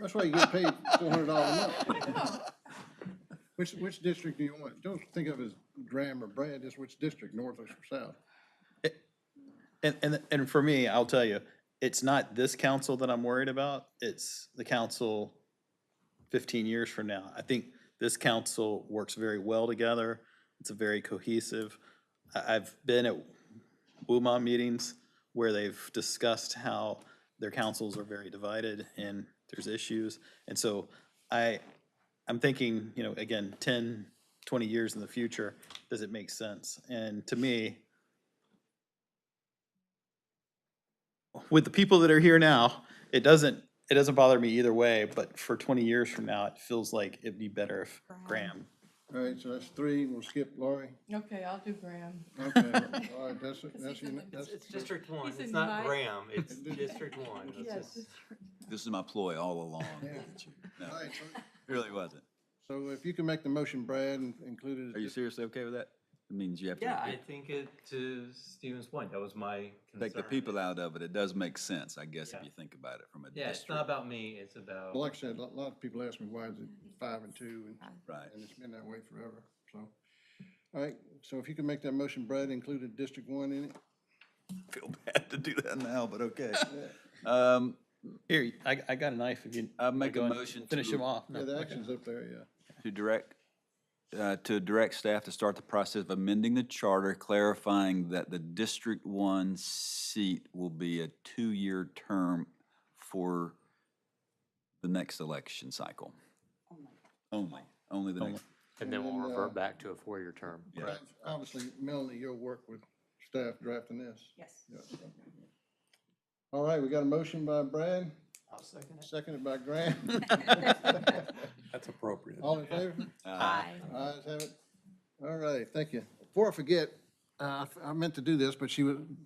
S2: That's why you get paid $400 a month. Which district do you want? Don't think of it as Graham or Brad, just which district, north or south?
S1: And for me, I'll tell you, it's not this council that I'm worried about. It's the council 15 years from now. I think this council works very well together. It's a very cohesive. I've been at WUMA meetings where they've discussed how their councils are very divided and there's issues. And so I'm thinking, you know, again, 10, 20 years in the future, does it make sense? And to me, with the people that are here now, it doesn't bother me either way, but for 20 years from now, it feels like it'd be better if Graham.
S2: All right, so that's three. We'll skip Lori.
S6: Okay, I'll do Graham.
S2: Okay, all right, that's
S9: It's District One,
S6: He's
S9: it's
S6: in
S9: not
S6: my-
S9: Graham, it's District One. It's
S6: Yes.
S9: just-
S4: This is my ploy all along. No,
S2: all right.
S4: it really wasn't.
S2: So if you can make the motion, Brad, and include it.
S4: Are you seriously okay with that? It means you have to.
S13: Yeah, I think to Stephen's point, that was my concern.
S4: Take the people out of it, it does make sense, I guess, if
S13: Yeah.
S4: you think about it from a
S13: Yeah, it's
S4: district.
S13: not about me, it's about.
S2: Well, like I said, a lot of people ask me why is it 5 and 2,
S4: Right.
S2: and it's been that way forever, so. All right, so if you can make that motion, Brad, included District 1 in it?
S4: Feel bad to do that now, but okay.
S1: Here, I got a knife if you.
S4: I make a
S1: go and
S4: motion
S1: Finish
S4: to-
S1: him off. No,
S2: Yeah, the
S1: okay.
S2: action's up there, yeah.
S4: To direct staff to start the process of amending the charter, clarifying that the District 1 seat will be a 2-year term for the next election cycle. Only the next.
S9: And then we'll
S2: And then,
S9: revert back to a 4-year term.
S4: Yeah.
S2: Brad, obviously, Melanie, you'll work with staff drafting this.
S12: Yes.
S2: Yeah. All right, we got a motion by Brad,
S6: I'll second it.
S2: seconded by Graham.
S10: That's appropriate.
S2: All in favor?
S11: Aye.
S2: Ayes have it. All right, thank you. Before I forget, I meant to do this, but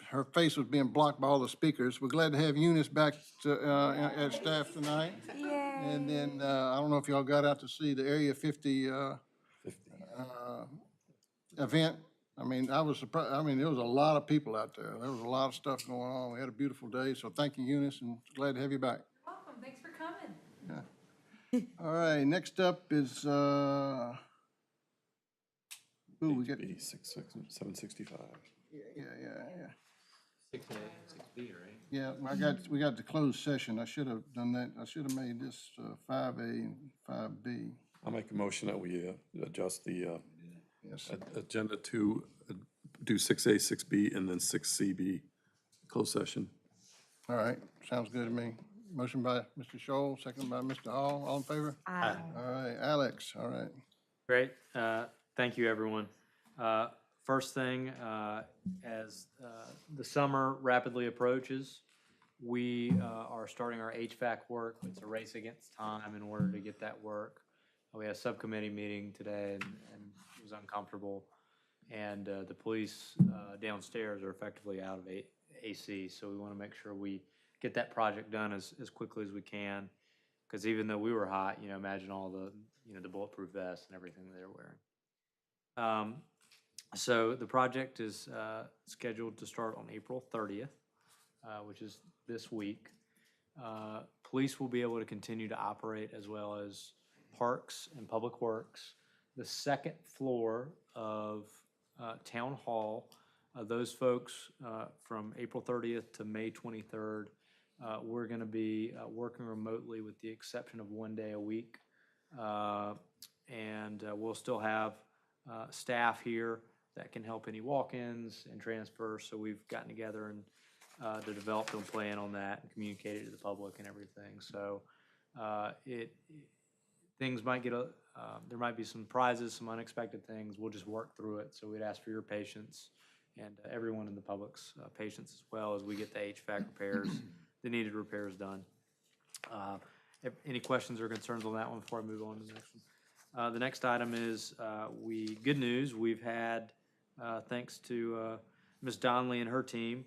S2: her face was being blocked by all the speakers. We're glad to have Eunice back at staff tonight. And then, I don't know if y'all got out to see the Area 50 event. I mean, I was surprised, I mean, there was a lot of people out there. There was a lot of stuff going on. We had a beautiful day, so thank you, Eunice, and glad to have you back.
S12: Welcome, thanks for coming.
S2: All right, next up is, we got,
S10: HB 765.
S2: yeah.
S13: 6A, 6B, right?
S2: Yeah, we got the closed session. I should have done that. I should have made this 5A and 5B.
S10: I'll make a motion that we adjust the
S2: Yes.
S10: agenda to do 6A, 6B, and then 6CB, closed session.
S2: All right, sounds good to me. Motion by Mr. Scholl, second by Mr. Hall. All in favor?
S11: Aye.
S2: All right, Alex, all right.
S9: Great, thank you, everyone. First thing, as the summer rapidly approaches, we are starting our HVAC work. It's a race against time in order to get that work. We had a subcommittee meeting today and it was uncomfortable. And the police downstairs are effectively out of AC, so we want to make sure we get that project done as quickly as we can. Because even though we were hot, you know, imagine all the, you know, the bulletproof vests and everything they're wearing. So the project is scheduled to start on April 30th, which is this week. Police will be able to continue to operate as well as Parks and Public Works. The second floor of Town Hall, those folks from April 30th to May 23rd, we're going to be working remotely with the exception of 1 day a week. And we'll still have staff here that can help any walk-ins and transfers. So we've gotten together and to develop a plan on that and communicate it to the public and everything. So things might get there might be some prizes, some unexpected things. We'll just work through it. So we'd ask for your patience and everyone in the public's patience as well as we get the HVAC repairs, the needed repairs done. If any questions or concerns on that one before I move on to the next one? The next item is good news. We've had, thanks to Ms. Donnelly and her team,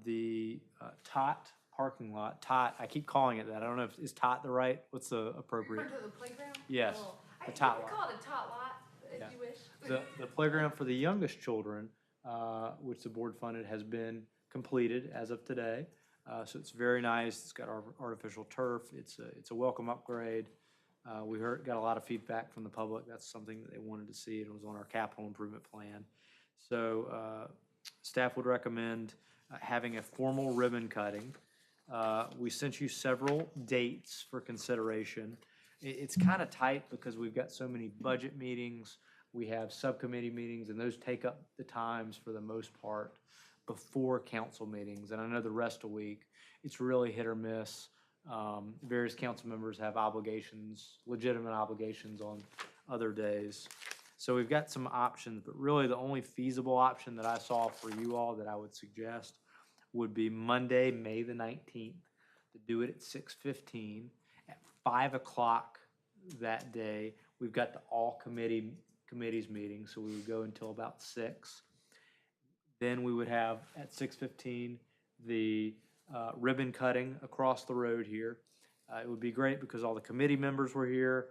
S9: the Tot parking lot. Tot, I keep calling it that. I don't know if, is Tot the right? What's the appropriate?
S14: Refer to the playground?
S9: Yes,
S14: Oh,
S9: the
S14: I
S9: tot
S14: you
S9: lot.
S14: could call it a tot lot, if
S9: Yeah.
S14: you wish.
S9: The playground for the youngest children, which the board funded, has been completed as of today. So it's very nice. It's got artificial turf. It's a welcome upgrade. We got a lot of feedback from the public. That's something that they wanted to see, and it was on our capital improvement plan. So staff would recommend having a formal ribbon cutting. We sent you several dates for consideration. It's kind of tight because we've got so many budget meetings. We have subcommittee meetings, and those take up the times for the most part before council meetings. And I know the rest of the week, it's really hit or miss. Various council members have obligations, legitimate obligations on other days. So we've got some options, but really the only feasible option that I saw for you all that I would suggest would be Monday, May the 19th, to do it at 6:15. At 5 o'clock that day, we've got the all committees meeting, so we would go until about 6. Then we would have at 6:15 the ribbon cutting across the road here. It would be great because all the committee members were here.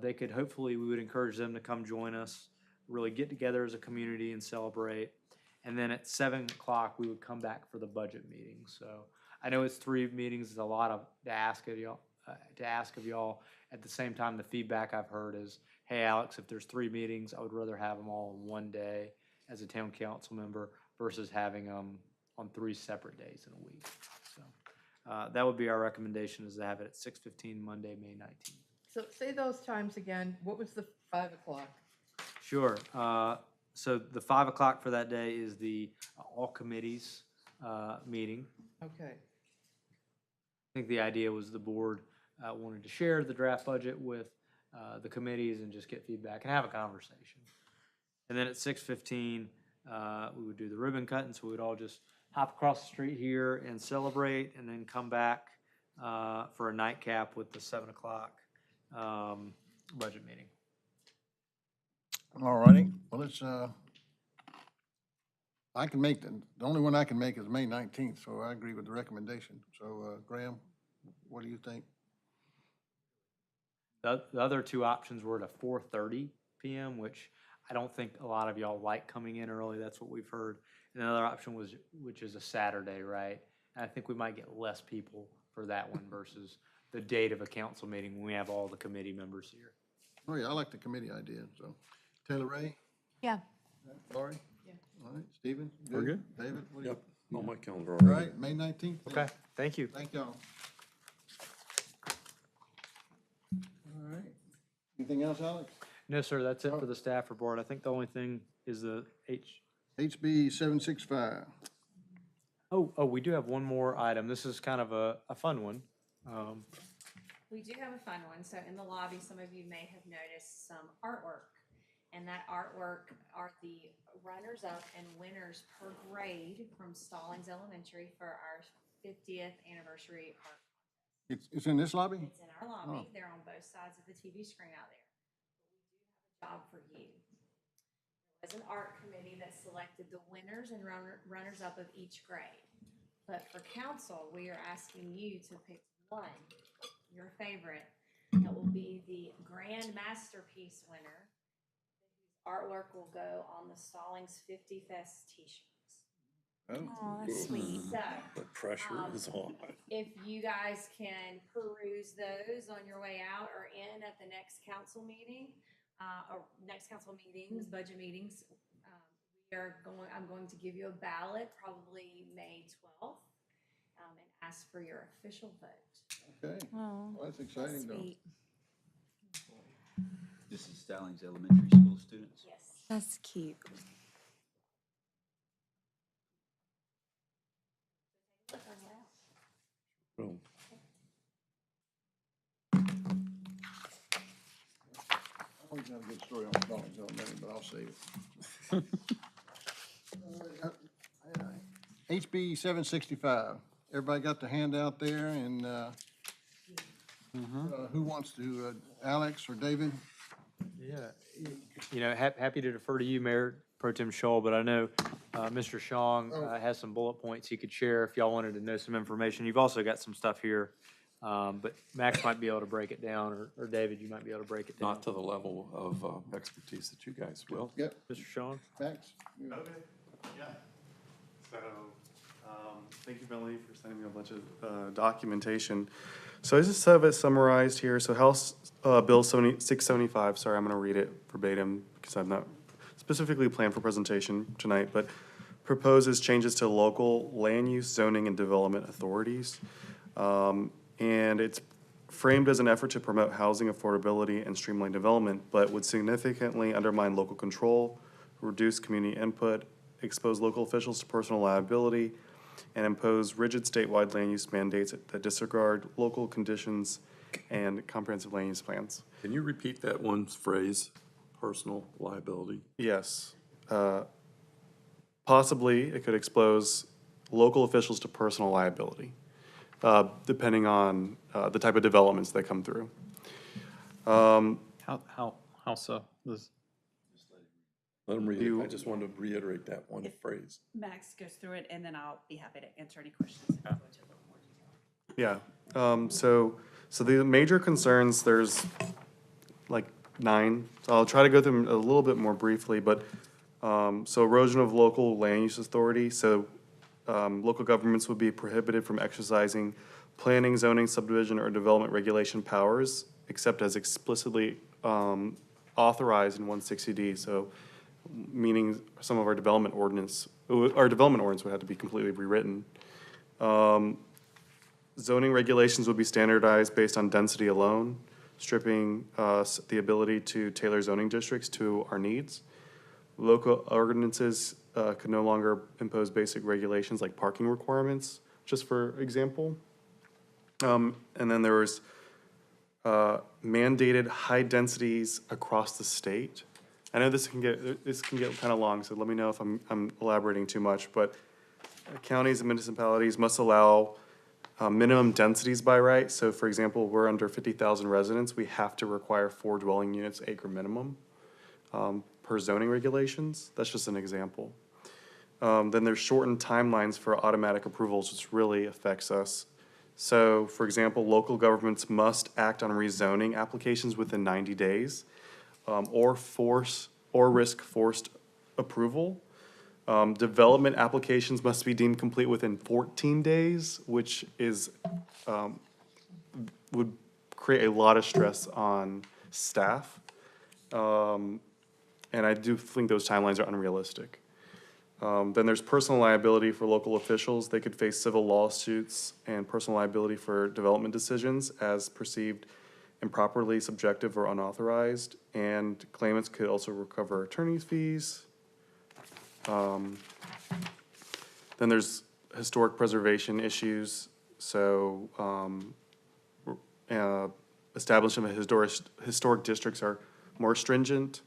S9: They could hopefully, we would encourage them to come join us, really get together as a community and celebrate. And then at 7 o'clock, we would come back for the budget meeting. So I know it's 3 meetings, it's a lot to ask of y'all. At the same time, the feedback I've heard is, hey, Alex, if there's 3 meetings, I would rather have them all in one day as a town council member versus having them on 3 separate days in a week. So that would be our recommendation, is to have it at 6:15 Monday, May 19th.
S6: So say those times again. What was the 5 o'clock?
S9: Sure. So the 5 o'clock for that day is the all committees meeting.
S6: Okay.
S9: I think the idea was the board wanted to share the draft budget with the committees and just get feedback and have a conversation. And then at 6:15, we would do the ribbon cutting, so we'd all just hop across the street here and celebrate, and then come back for a nightcap with the 7 o'clock budget meeting.
S2: All righty, well, it's, I can make, the only one I can make is May 19th, so I agree with the recommendation. So, Graham, what do you think?
S9: The other 2 options were to 4:30 p.m., which I don't think a lot of y'all like coming in early. That's what we've heard. And another option was, which is a Saturday, right? And I think we might get less people for that one versus the date of a council meeting when we have all the committee members here.
S2: Oh, yeah, I like the committee idea, so. Taylor Ray?
S12: Yeah.
S2: Laurie?
S6: Yeah.
S2: All right, Stephen?
S10: We're good.
S2: David? What do you-
S10: Yep, on my calendar
S2: All
S10: already.
S2: right, May 19th? then.
S9: Okay, thank you.
S2: Thank y'all. All right. Anything else, Alex?
S9: No, sir, that's it for the staff report. I think the only thing is the
S2: HB 765.
S9: Oh, we do have one more item. This is kind of a fun one.
S11: We do have a fun one. So in the lobby, some of you may have noticed some artwork. And that artwork are the runners-up and winners per grade from Stallings Elementary for our 50th anniversary art.
S2: It's in this lobby?
S11: It's in our lobby. They're on both sides of the TV screen out there. But we do have a job for you. There was an art committee that selected the winners and runners-up of each grade. But for council, we are asking you to pick one, your favorite, that will be the grand masterpiece winner. Artwork will go on the Stallings 50 Fest t-shirts.
S12: Oh, that's sweet.
S11: So,
S10: The pressure is on.
S11: if you guys can peruse those on your way out or in at the next council meeting, or next council meetings, budget meetings, I'm going to give you a ballot probably May 12th, and ask for your official vote.
S2: Okay.
S12: Oh,
S2: Well, that's exciting, though.
S12: sweet.
S4: This is Stallings Elementary School students.
S11: Yes.
S12: That's cute.
S11: Look around.
S10: Boom.
S2: I always have a good story on Stallings Elementary, but I'll save it. HB 765. Everybody got the handout there, and who wants to, Alex or David?
S9: Yeah, happy to defer to you, Mayor Pro Tem Scholl, but I know Mr. Shong has some bullet points he could share if y'all wanted to know some information. You've also got some stuff here, but Max might be able to break it down, or David, you might be able to break it down.
S10: Not to the level of expertise that you guys will.
S2: Yep,
S9: Mr. Shong?
S2: Max?
S8: Okay, yeah. So, Thank you, Melanie, for sending me a bunch of documentation. So I just have it summarized here. So House Bill 675, sorry, I'm going to read it verbatim because I'm not specifically planned for presentation tonight, but proposes changes to local land use, zoning, and development authorities. And it's framed as an effort to promote housing affordability and streamline development, but would significantly undermine local control, reduce community input, expose local officials to personal liability, and impose rigid statewide land use mandates that disregard local conditions and comprehensive land use plans.
S10: Can you repeat that one phrase, personal liability?
S8: Yes. Possibly, it could expose local officials to personal liability, depending on the type of developments that come through.
S13: How so?
S10: Let them read it. I just wanted to reiterate that one phrase.
S12: Max goes through it, and then I'll be happy to answer any questions and go into a little more detail.
S8: Yeah, so the major concerns, there's like 9. So I'll try to go through them a little bit more briefly, but, so erosion of local land use authority. So, local governments would be prohibited from exercising planning, zoning, subdivision, or development regulation powers, except as explicitly, authorized in 160D. So, meaning some of our development ordinance would have to be completely rewritten. Zoning regulations would be standardized based on density alone, stripping the ability to tailor zoning districts to our needs. Local ordinances could no longer impose basic regulations like parking requirements, just for example. And then there was mandated high densities across the state. I know this can get kind of long, so let me know if I'm elaborating too much, but counties and municipalities must allow minimum densities by right. So for example, we're under 50,000 residents, we have to require 4 dwelling units acre minimum per zoning regulations. That's just an example. Then there's shortened timelines for automatic approvals, which really affects us. So for example, local governments must act on rezoning applications within 90 days. Or risk forced approval. Development applications must be deemed complete within 14 days, which is, would create a lot of stress on staff. And I do think those timelines are unrealistic. Then there's personal liability for local officials. They could face civil lawsuits and personal liability for development decisions as perceived improperly subjective or unauthorized, and claimants could also recover attorney's fees. Then there's historic preservation issues, so establishment of historic districts are more stringent.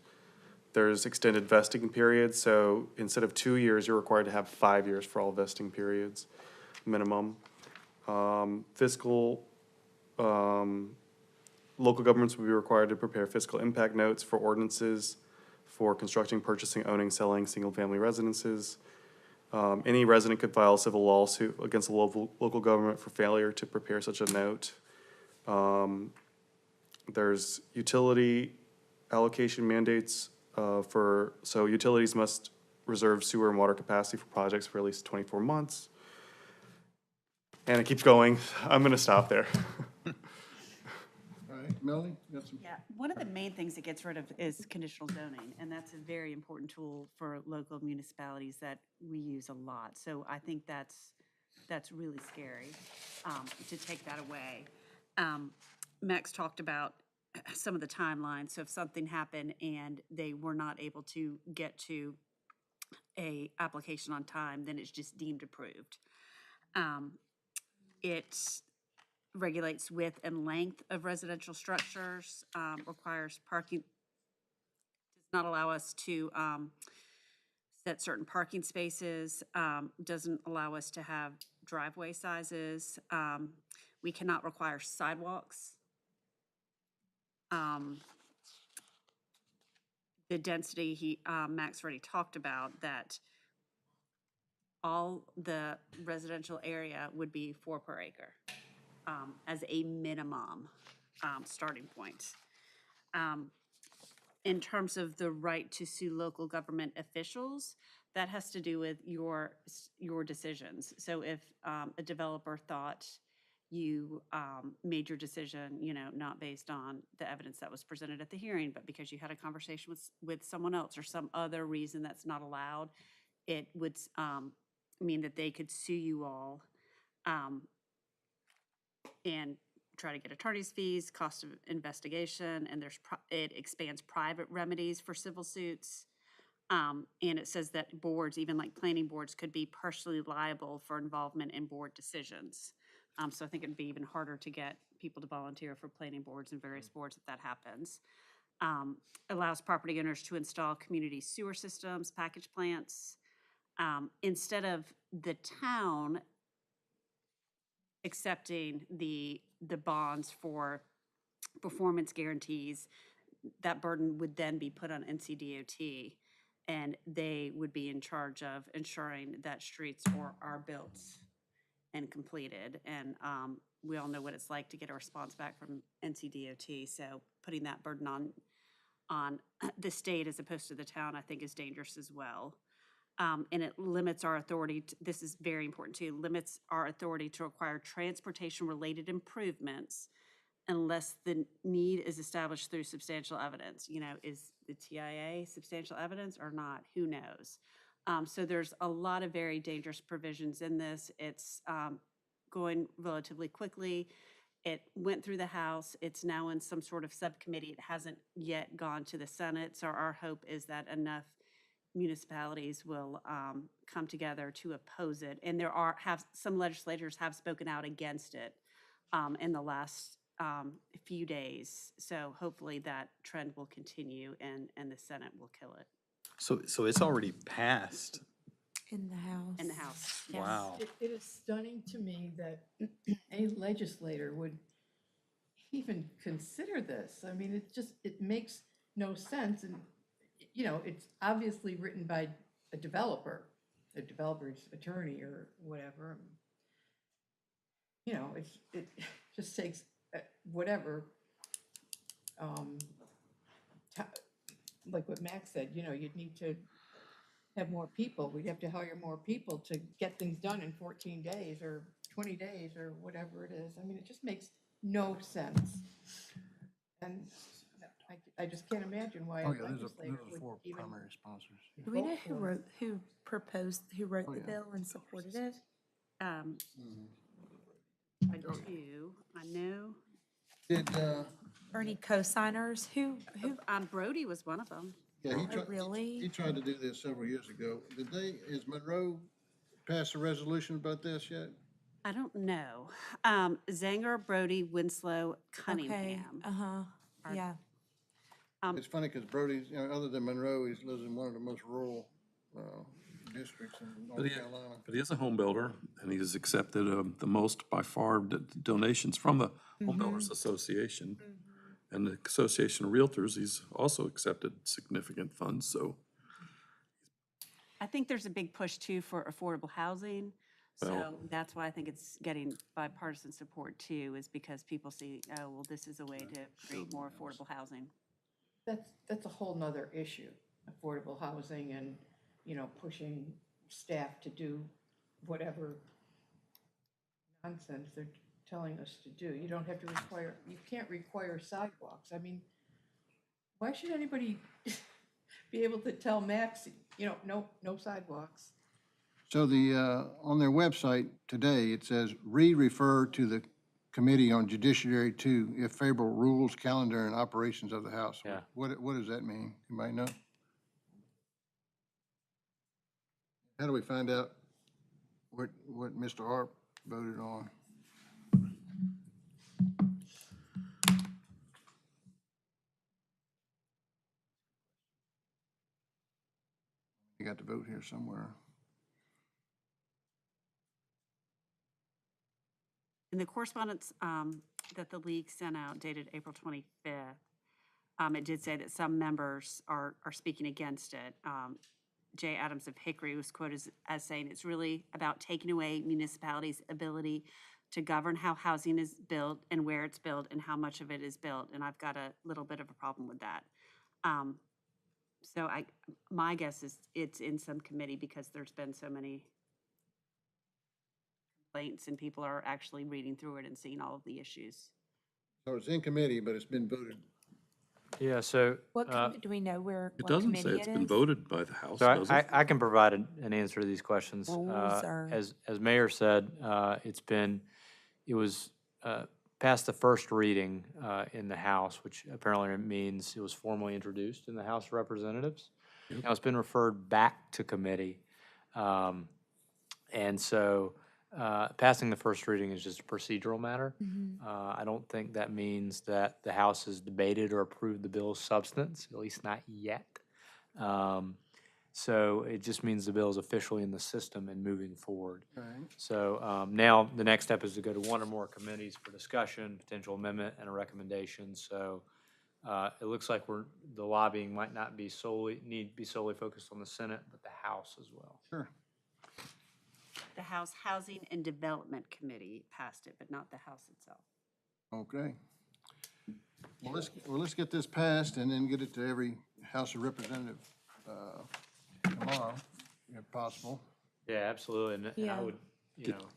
S8: There's extended vesting periods, so instead of 2 years, you're required to have 5 years for all vesting periods, minimum. Local governments will be required to prepare fiscal impact notes for ordinances for constructing, purchasing, owning, selling single-family residences. Any resident could file a civil lawsuit against the local government for failure to prepare such a note. There's utility allocation mandates so utilities must reserve sewer and water capacity for projects for at least 24 months. And it keeps going. I'm gonna stop there.
S2: All right, Melanie, you got some?
S12: Yeah, one of the main things it gets rid of is conditional zoning, and that's a very important tool for local municipalities that we use a lot. So I think that's really scary to take that away. Max talked about some of the timelines. So if something happened and they were not able to get to a application on time, then it's just deemed approved. It regulates width and length of residential structures, requires parking, does not allow us to set certain parking spaces, doesn't allow us to have driveway sizes. We cannot require sidewalks. The density Max already talked about, that all the residential area would be 4 per acre as a minimum starting point. In terms of the right to sue local government officials, that has to do with your decisions. So if a developer thought you made your decision, not based on the evidence that was presented at the hearing, but because you had a conversation with someone else or some other reason that's not allowed, it would mean that they could sue you all and try to get attorney's fees, cost of investigation, and it expands private remedies for civil suits. And it says that boards, even like planning boards, could be partially liable for involvement in board decisions. So I think it'd be even harder to get people to volunteer for planning boards and various boards if that happens. Allows property owners to install community sewer systems, package plants. Instead of the town accepting the bonds for performance guarantees, that burden would then be put on NCDOT, and they would be in charge of ensuring that streets are built and completed. And we all know what it's like to get a response back from NCDOT, so putting that burden on the state as opposed to the town, I think, is dangerous as well. And it limits our authority, this is very important too, limits our authority to require transportation-related improvements unless the need is established through substantial evidence. Is the TIA substantial evidence or not? Who knows? So there's a lot of very dangerous provisions in this. It's going relatively quickly. It went through the House. It's now in some sort of subcommittee. It hasn't yet gone to the Senate. So our hope is that enough municipalities will come together to oppose it. And some legislators have spoken out against it in the last few days. So hopefully that trend will continue and the Senate will kill it.
S1: So it's already passed.
S14: In the house.
S12: In the House.
S14: Yes.
S1: Wow.
S6: It is stunning to me that any legislator would even consider this. I mean, it makes no sense. And, it's obviously written by a developer's attorney or whatever. It just takes whatever, like what Max said, you'd need to have more people. We'd have to hire more people to get things done in 14 days or 20 days or whatever it is. I mean, it just makes no sense. And I just can't imagine why a
S2: Oh, yeah, there's
S6: legislator
S2: a
S6: would
S2: four
S6: even.
S2: primary sponsors.
S14: Do we know
S6: vote
S14: who
S6: for it.
S14: wrote
S2: Oh,
S14: the
S2: yeah.
S14: bill and supported it?
S12: I do. I know.
S2: Did,
S14: Or any co-signers? Who,
S12: Brody was one of them.
S2: yeah,
S14: Oh, really?
S2: he tried to do this several years ago. Is Monroe passed a resolution about this yet?
S12: I don't know. Zanger, Brody, Winslow, Cunningham.
S14: Uh-huh, yeah.
S2: It's funny because Brody's, other than Monroe, he lives in one of the most rural districts in North Carolina.
S10: But he is a home builder, and he's accepted the most by far donations from the Home Builders Association. And the Association of Realtors, he's also accepted significant funds, so.
S12: I think there's a big push too for affordable housing. So
S10: Well-
S12: that's why I think it's getting bipartisan support too, is because people see, oh, well, this is a way to create more affordable housing.
S6: That's a whole nother issue, affordable housing and, pushing staff to do whatever nonsense they're telling us to do. You can't require sidewalks. I mean, why should anybody be able to tell Max, no sidewalks?
S2: So on their website today, it says, refer to the Committee on Judiciary to if favorable rules, calendar, and operations of the House.
S9: Yeah.
S2: What does that mean? Anybody know? How do we find out what Mr. Harp voted on? You got the vote here somewhere.
S12: In the correspondence that the league sent out dated April 25th, it did say that some members are speaking against it. Jay Adams of Hickory was quoted as saying it's really about taking away municipalities' ability to govern how housing is built and where it's built and how much of it is built. And I've got a little bit of a problem with that. So my guess is it's in some committee because there's been so many complaints and people are actually reading through it and seeing all of the issues.
S2: So it's in committee, but it's been voted.
S9: Yeah, so,
S14: What, do we know where,
S10: It
S14: what
S10: doesn't say
S14: committee
S10: it's
S14: it
S10: been
S14: is?
S10: voted by the House,
S9: so
S10: does it?
S9: I can provide an answer to these questions.
S14: Rules or-
S9: As Mayor said, it was past the first reading in the House, which apparently means it was formally introduced in the House of Representatives. Now it's been referred back to committee. And so passing the first reading is just a procedural matter. I don't think that means that the House has debated or approved the bill's substance, at least not yet. So it just means the bill is officially in the system and moving forward.
S2: Right.
S9: So now the next step is to go to one or more committees for discussion, potential amendment, and a recommendation. So it looks like the lobbying might not be need to be solely focused on the Senate, but the House as well.
S2: Sure.
S12: The House Housing and Development Committee passed it, but not the House itself.
S2: Okay. Well, let's get this passed and then get it to every House of Representative tomorrow, if possible.
S9: Yeah, absolutely. And
S14: Yeah.
S9: I would,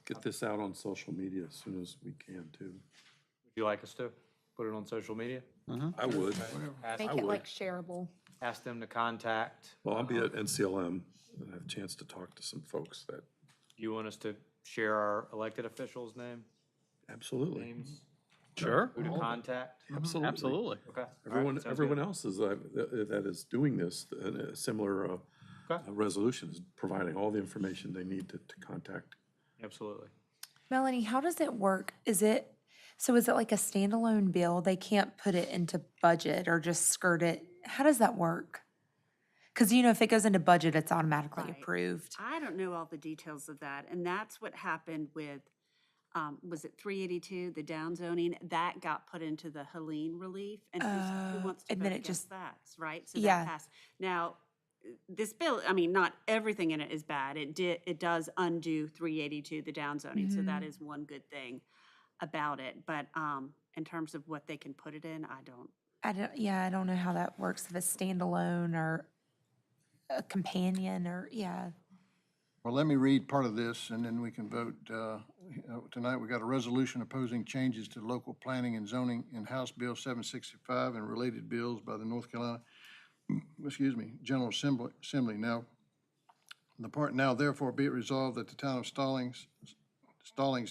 S10: Get this out on social media as soon as we can, too.
S9: would you like us to put it on social media?
S10: I would.
S14: Make it like shareable.
S9: Ask them to contact.
S10: Well, I'll be at NCLM and have a chance to talk to some folks that,
S9: You want us to share our elected officials'
S10: absolutely,
S9: names?
S1: Sure.
S9: Who to contact?
S10: absolutely.
S1: Absolutely.
S9: Okay. all right, sounds good.
S10: Everyone else is, that is doing this, a similar resolution is providing all the information they need to contact.
S9: Absolutely.
S14: Melanie, how does it work? Is it like a standalone bill? They can't put it into budget or just skirt it? How does that work? Because, if it goes into budget, it's automatically
S12: Right.
S14: approved.
S12: I don't know all the details of that, and that's what happened with, was it 382, the down zoning? That got put into the Helene relief, and who wants to
S14: and
S12: vote
S14: then it
S12: against
S14: just-
S12: that, right? So
S14: Yeah.
S12: that passed. Now, this bill, not everything in it is bad. It does undo 382, the down zoning, so that is one good thing about it. But in terms of what they can put it in, I don't.
S14: I don't know how that works, if it's standalone or a companion or, yeah.
S2: Well, let me read part of this, and then we can vote. Tonight, we got a resolution opposing changes to local planning and zoning in House Bill 765 and related bills by the North Carolina, General Assembly. Now therefore be it resolved that the town of Stallings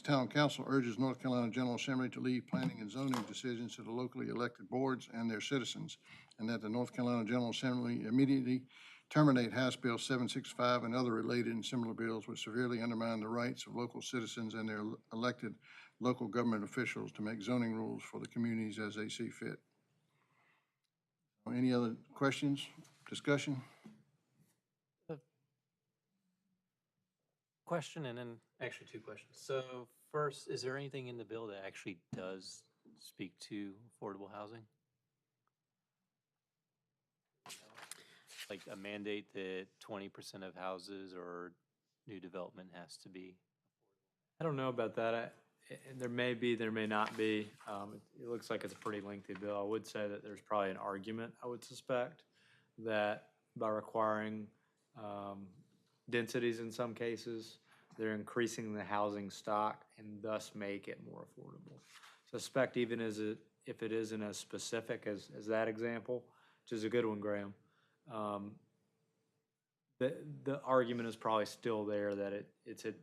S2: Town Council urges North Carolina General Assembly to leave planning and zoning decisions to the locally elected boards and their citizens, and that the North Carolina General Assembly immediately terminate House Bill 765 and other related and similar bills which severely undermine the rights of local citizens and their elected local government officials to make zoning rules for the communities as they see fit. Any other questions, discussion?
S13: Question and then actually two questions. So first, is there anything in the bill that actually does speak to affordable housing? Like a mandate that 20% of houses or new development has to be?
S9: I don't know about that. There may be, there may not be. It looks like it's a pretty lengthy bill. I would say that there's probably an argument, I would suspect, that by requiring densities in some cases, they're increasing the housing stock and thus make it more affordable. Suspect even if it isn't as specific as that example, which is a good one, Graham, the argument is probably still there that it's at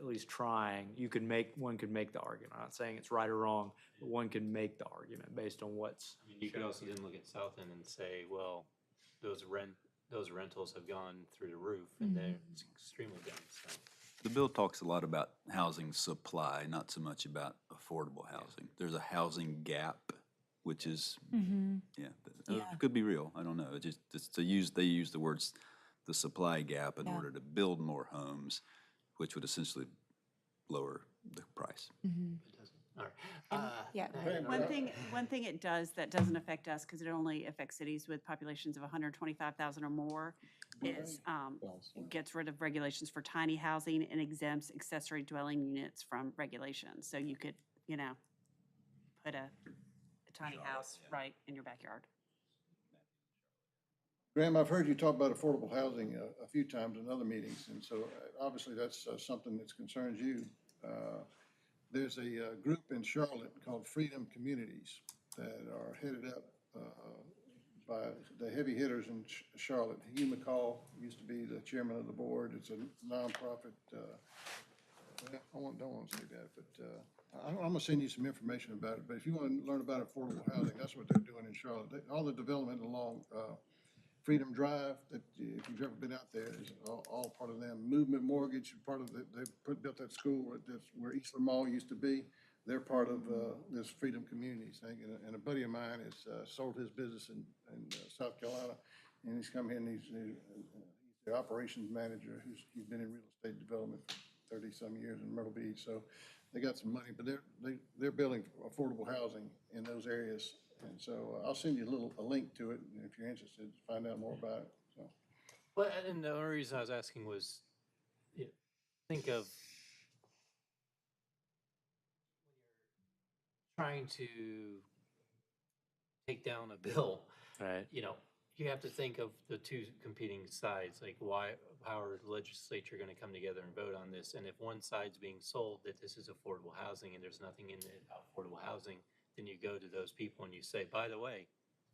S9: least trying. One could make the argument. I'm not saying it's right or wrong, but one can make the argument based on what's.
S13: I mean, you could also then look at South End and say, well, those rentals have gone through the roof and they're extremely dense. So.
S4: The bill talks a lot about housing supply, not so much about affordable housing. There's a housing gap, which is, it could be real. I don't know. They use the words, the supply gap in order to build more homes, which would essentially lower the price.
S13: All right.
S12: One thing it does that doesn't affect us, because it only affects cities with populations of 125,000 or more, is gets rid of regulations for tiny housing and exempts accessory dwelling units from regulations. So you could, put a tiny house right in your backyard.
S2: Graham, I've heard you talk about affordable housing a few times in other meetings, and so obviously that's something that concerns you. There's a group in Charlotte called Freedom Communities that are headed up by the heavy hitters in Charlotte. Hugh McCall used to be the chairman of the board. It's a nonprofit. Well, don't want to say that, but I'm gonna send you some information about it. But if you want to learn about affordable housing, that's what they're doing in Charlotte. All the development along Freedom Drive, that if you've ever been out there, is all part of them. Movement Mortgage, part of built that school where Eastland Mall used to be. They're part of this Freedom Communities thing. And a buddy of mine has sold his business in South Carolina, and he's come here and he's the operations manager. He's been in real estate development for 30-some years in Myrtle Beach. So they got some money, but they're building affordable housing in those areas. And so I'll send you a link to it, and if you're interested, find out more about it, so.
S13: Well, and the only reason I was asking was, you know, think of trying to take down a bill.
S9: Right.
S13: You know, you have to think of the two competing sides, like how are the legislature going to come together and vote on this? And if one side's being sold that this is affordable housing and there's nothing in it about affordable housing, then you go to those people and you say, by the way,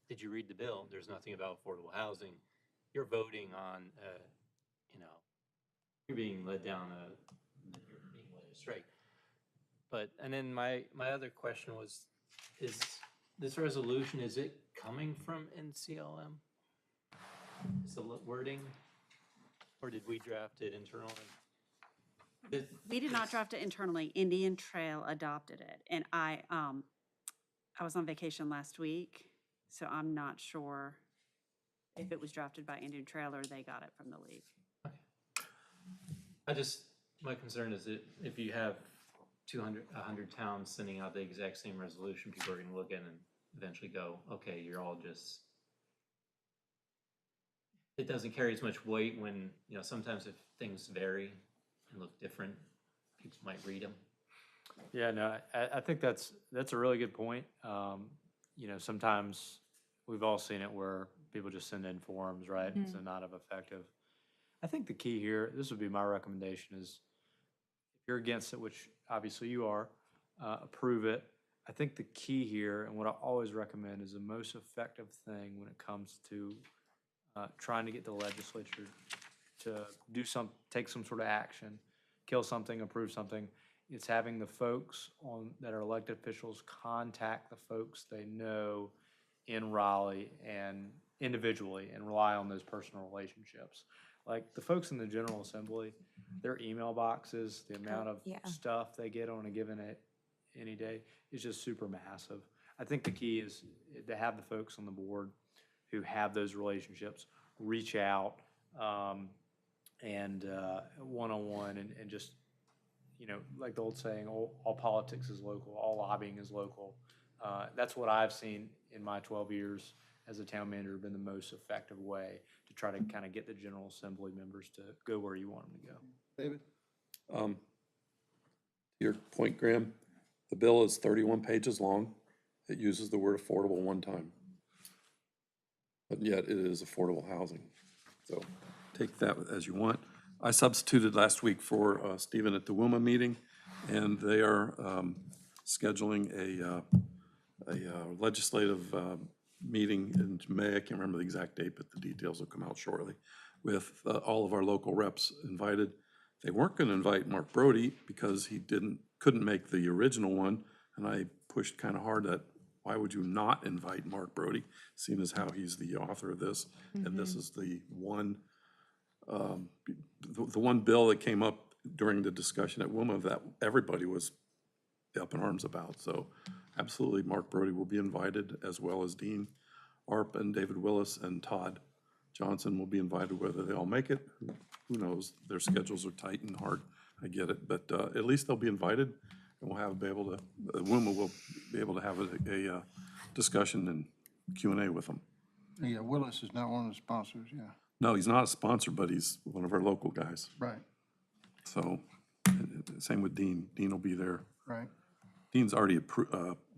S13: did you read the bill? There's nothing about affordable housing. You're voting on, you know, you're being led down you're being led astray. But, and then my other question was, is this resolution, is it coming from NCLM? Is the wording, or did we draft it internally?
S12: We did not draft it internally. Indian Trail adopted it. And I was on vacation last week, so I'm not sure if it was drafted by Indian Trail or they got it from the league.
S13: My concern is that if you have 100 towns sending out the exact same resolution, people are going to look at it and eventually go, okay, you're all just, it doesn't carry as much weight when, you know, sometimes if things vary and look different, people might read them.
S9: Yeah, no, I think that's a really good point. You know, sometimes we've all seen it where people just send in forms, right? So not effective. I think the key here, this would be my recommendation, is if you're against it, which obviously you are, approve it. I think the key here, and what I always recommend, is the most effective thing when it comes to trying to get the legislature to take some sort of action, kill something, approve something. It's having the folks that are elected officials contact the folks they know in Raleigh and individually and rely on those personal relationships. Like the folks in the General Assembly, their email boxes, the amount of stuff they get on a given any day is just super massive. I think the key is to have the folks on the board who have those relationships reach out and one-on-one and just, you know, like the old saying, all politics is local, all lobbying is local. That's what I've seen in my 12 years as a town manager been the most effective way to try to kind of get the General Assembly members to go where you want them to go.
S2: David?
S10: Your point, Graham, the bill is 31 pages long. It uses the word affordable one time. But yet it is affordable housing. So take that as you want. I substituted last week for Stephen at the WUMA meeting, and they are scheduling a legislative meeting in May. I can't remember the exact date, but the details will come out shortly, with all of our local reps invited. They weren't going to invite Mark Brody because he couldn't make the original one, and I pushed kind of hard that why would you not invite Mark Brody, seeing as how he's the author of this, and this is the one the one bill that came up during the discussion at WUMA that everybody was up in arms about. So absolutely, Mark Brody will be invited, as well as Dean Arp and David Willis and Todd Johnson will be invited. Whether they all make it, who knows? Their schedules are tight and hard. I get it, but at least they'll be invited, and WUMA will be able to have a discussion and Q&A with them.
S2: Yeah, Willis is not one of the sponsors, yeah.
S10: No, he's not a sponsor, but he's one of our local guys.
S2: Right.
S10: So, same with Dean. Dean will be there.
S2: Right.
S10: Dean's already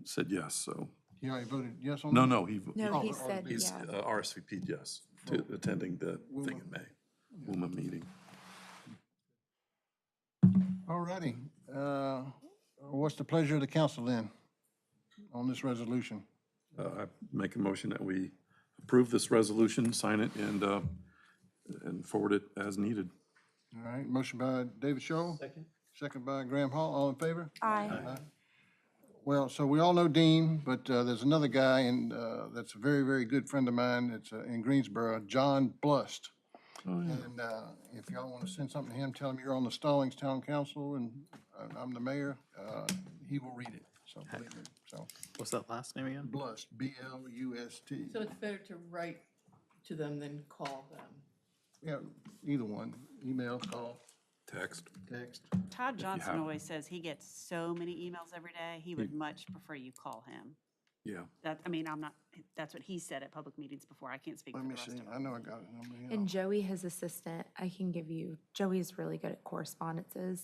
S10: said yes, so.
S2: He already voted yes on that?
S10: No,
S14: No, he said
S10: he's
S14: yeah.
S10: RSVP'd yes to attending the thing in May, WUMA meeting.
S2: All righty. What's the pleasure of the council then on this resolution?
S10: I make a motion that we approve this resolution, sign it, and forward it as needed.
S2: All right, motion by David Shaw. Second by Graham Hall. All in favor?
S14: Aye.
S2: Well, so we all know Dean, but there's another guy, and that's a very, very good friend of mine. It's in Greensboro, John Blust. And if y'all want to send something to him, tell him you're on the Stallings Town Council and I'm the mayor, he will read it. So, believe me. So
S1: What's that last name again?
S2: Blust, B-L-U-S-T.
S6: So it's better to write to them than call them.
S2: Yeah, either one, email, call,
S10: Text.
S2: text.
S12: Todd Johnson
S10: have-
S12: always says he gets so many emails every day, he would much prefer you call him.
S10: Yeah.
S12: That, I mean, I'm not, that's what he said at public meetings before. I can't speak for
S2: Let
S12: the
S2: me
S12: rest
S2: see,
S12: of
S2: I
S12: them.
S2: know I got it.
S14: And Joey, his assistant, I can give you, Joey's really good at correspondences.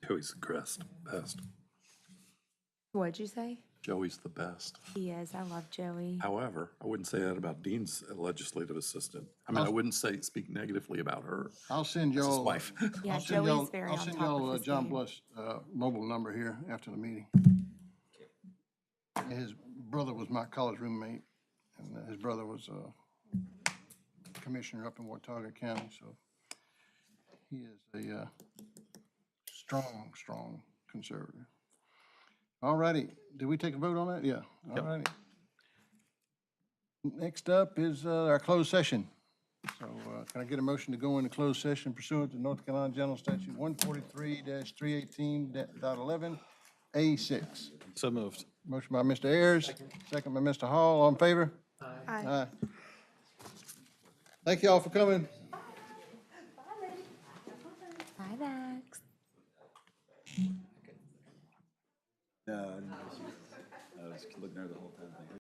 S10: Joey's the best.
S14: What'd you say?
S10: Joey's the best.
S14: He is. I love Joey.
S10: However, I wouldn't say that about Dean's legislative assistant. I mean, I wouldn't speak negatively about her.
S2: I'll send
S10: That's his
S2: y'all.
S10: wife.
S14: Yeah,
S2: I'll send y'all-
S14: Joey's very
S2: I'll
S14: on
S2: send
S14: top
S2: y'all
S14: of his
S2: John
S14: game.
S2: Blust mobile number here after the meeting. His brother was my college roommate, and his brother was a commissioner up in Watauga County, so he is a strong conservative. All righty, did we take a vote on that? Yeah, all righty. Next up is our closed session. So can I get a motion to go into closed session pursuant to North Carolina General Statute 143-318.11A6?
S1: So moved.
S2: Motion by Mr. Ayers, second by Mr. Hall. All in favor?
S14: Aye.
S2: Aye. Thank you all for coming.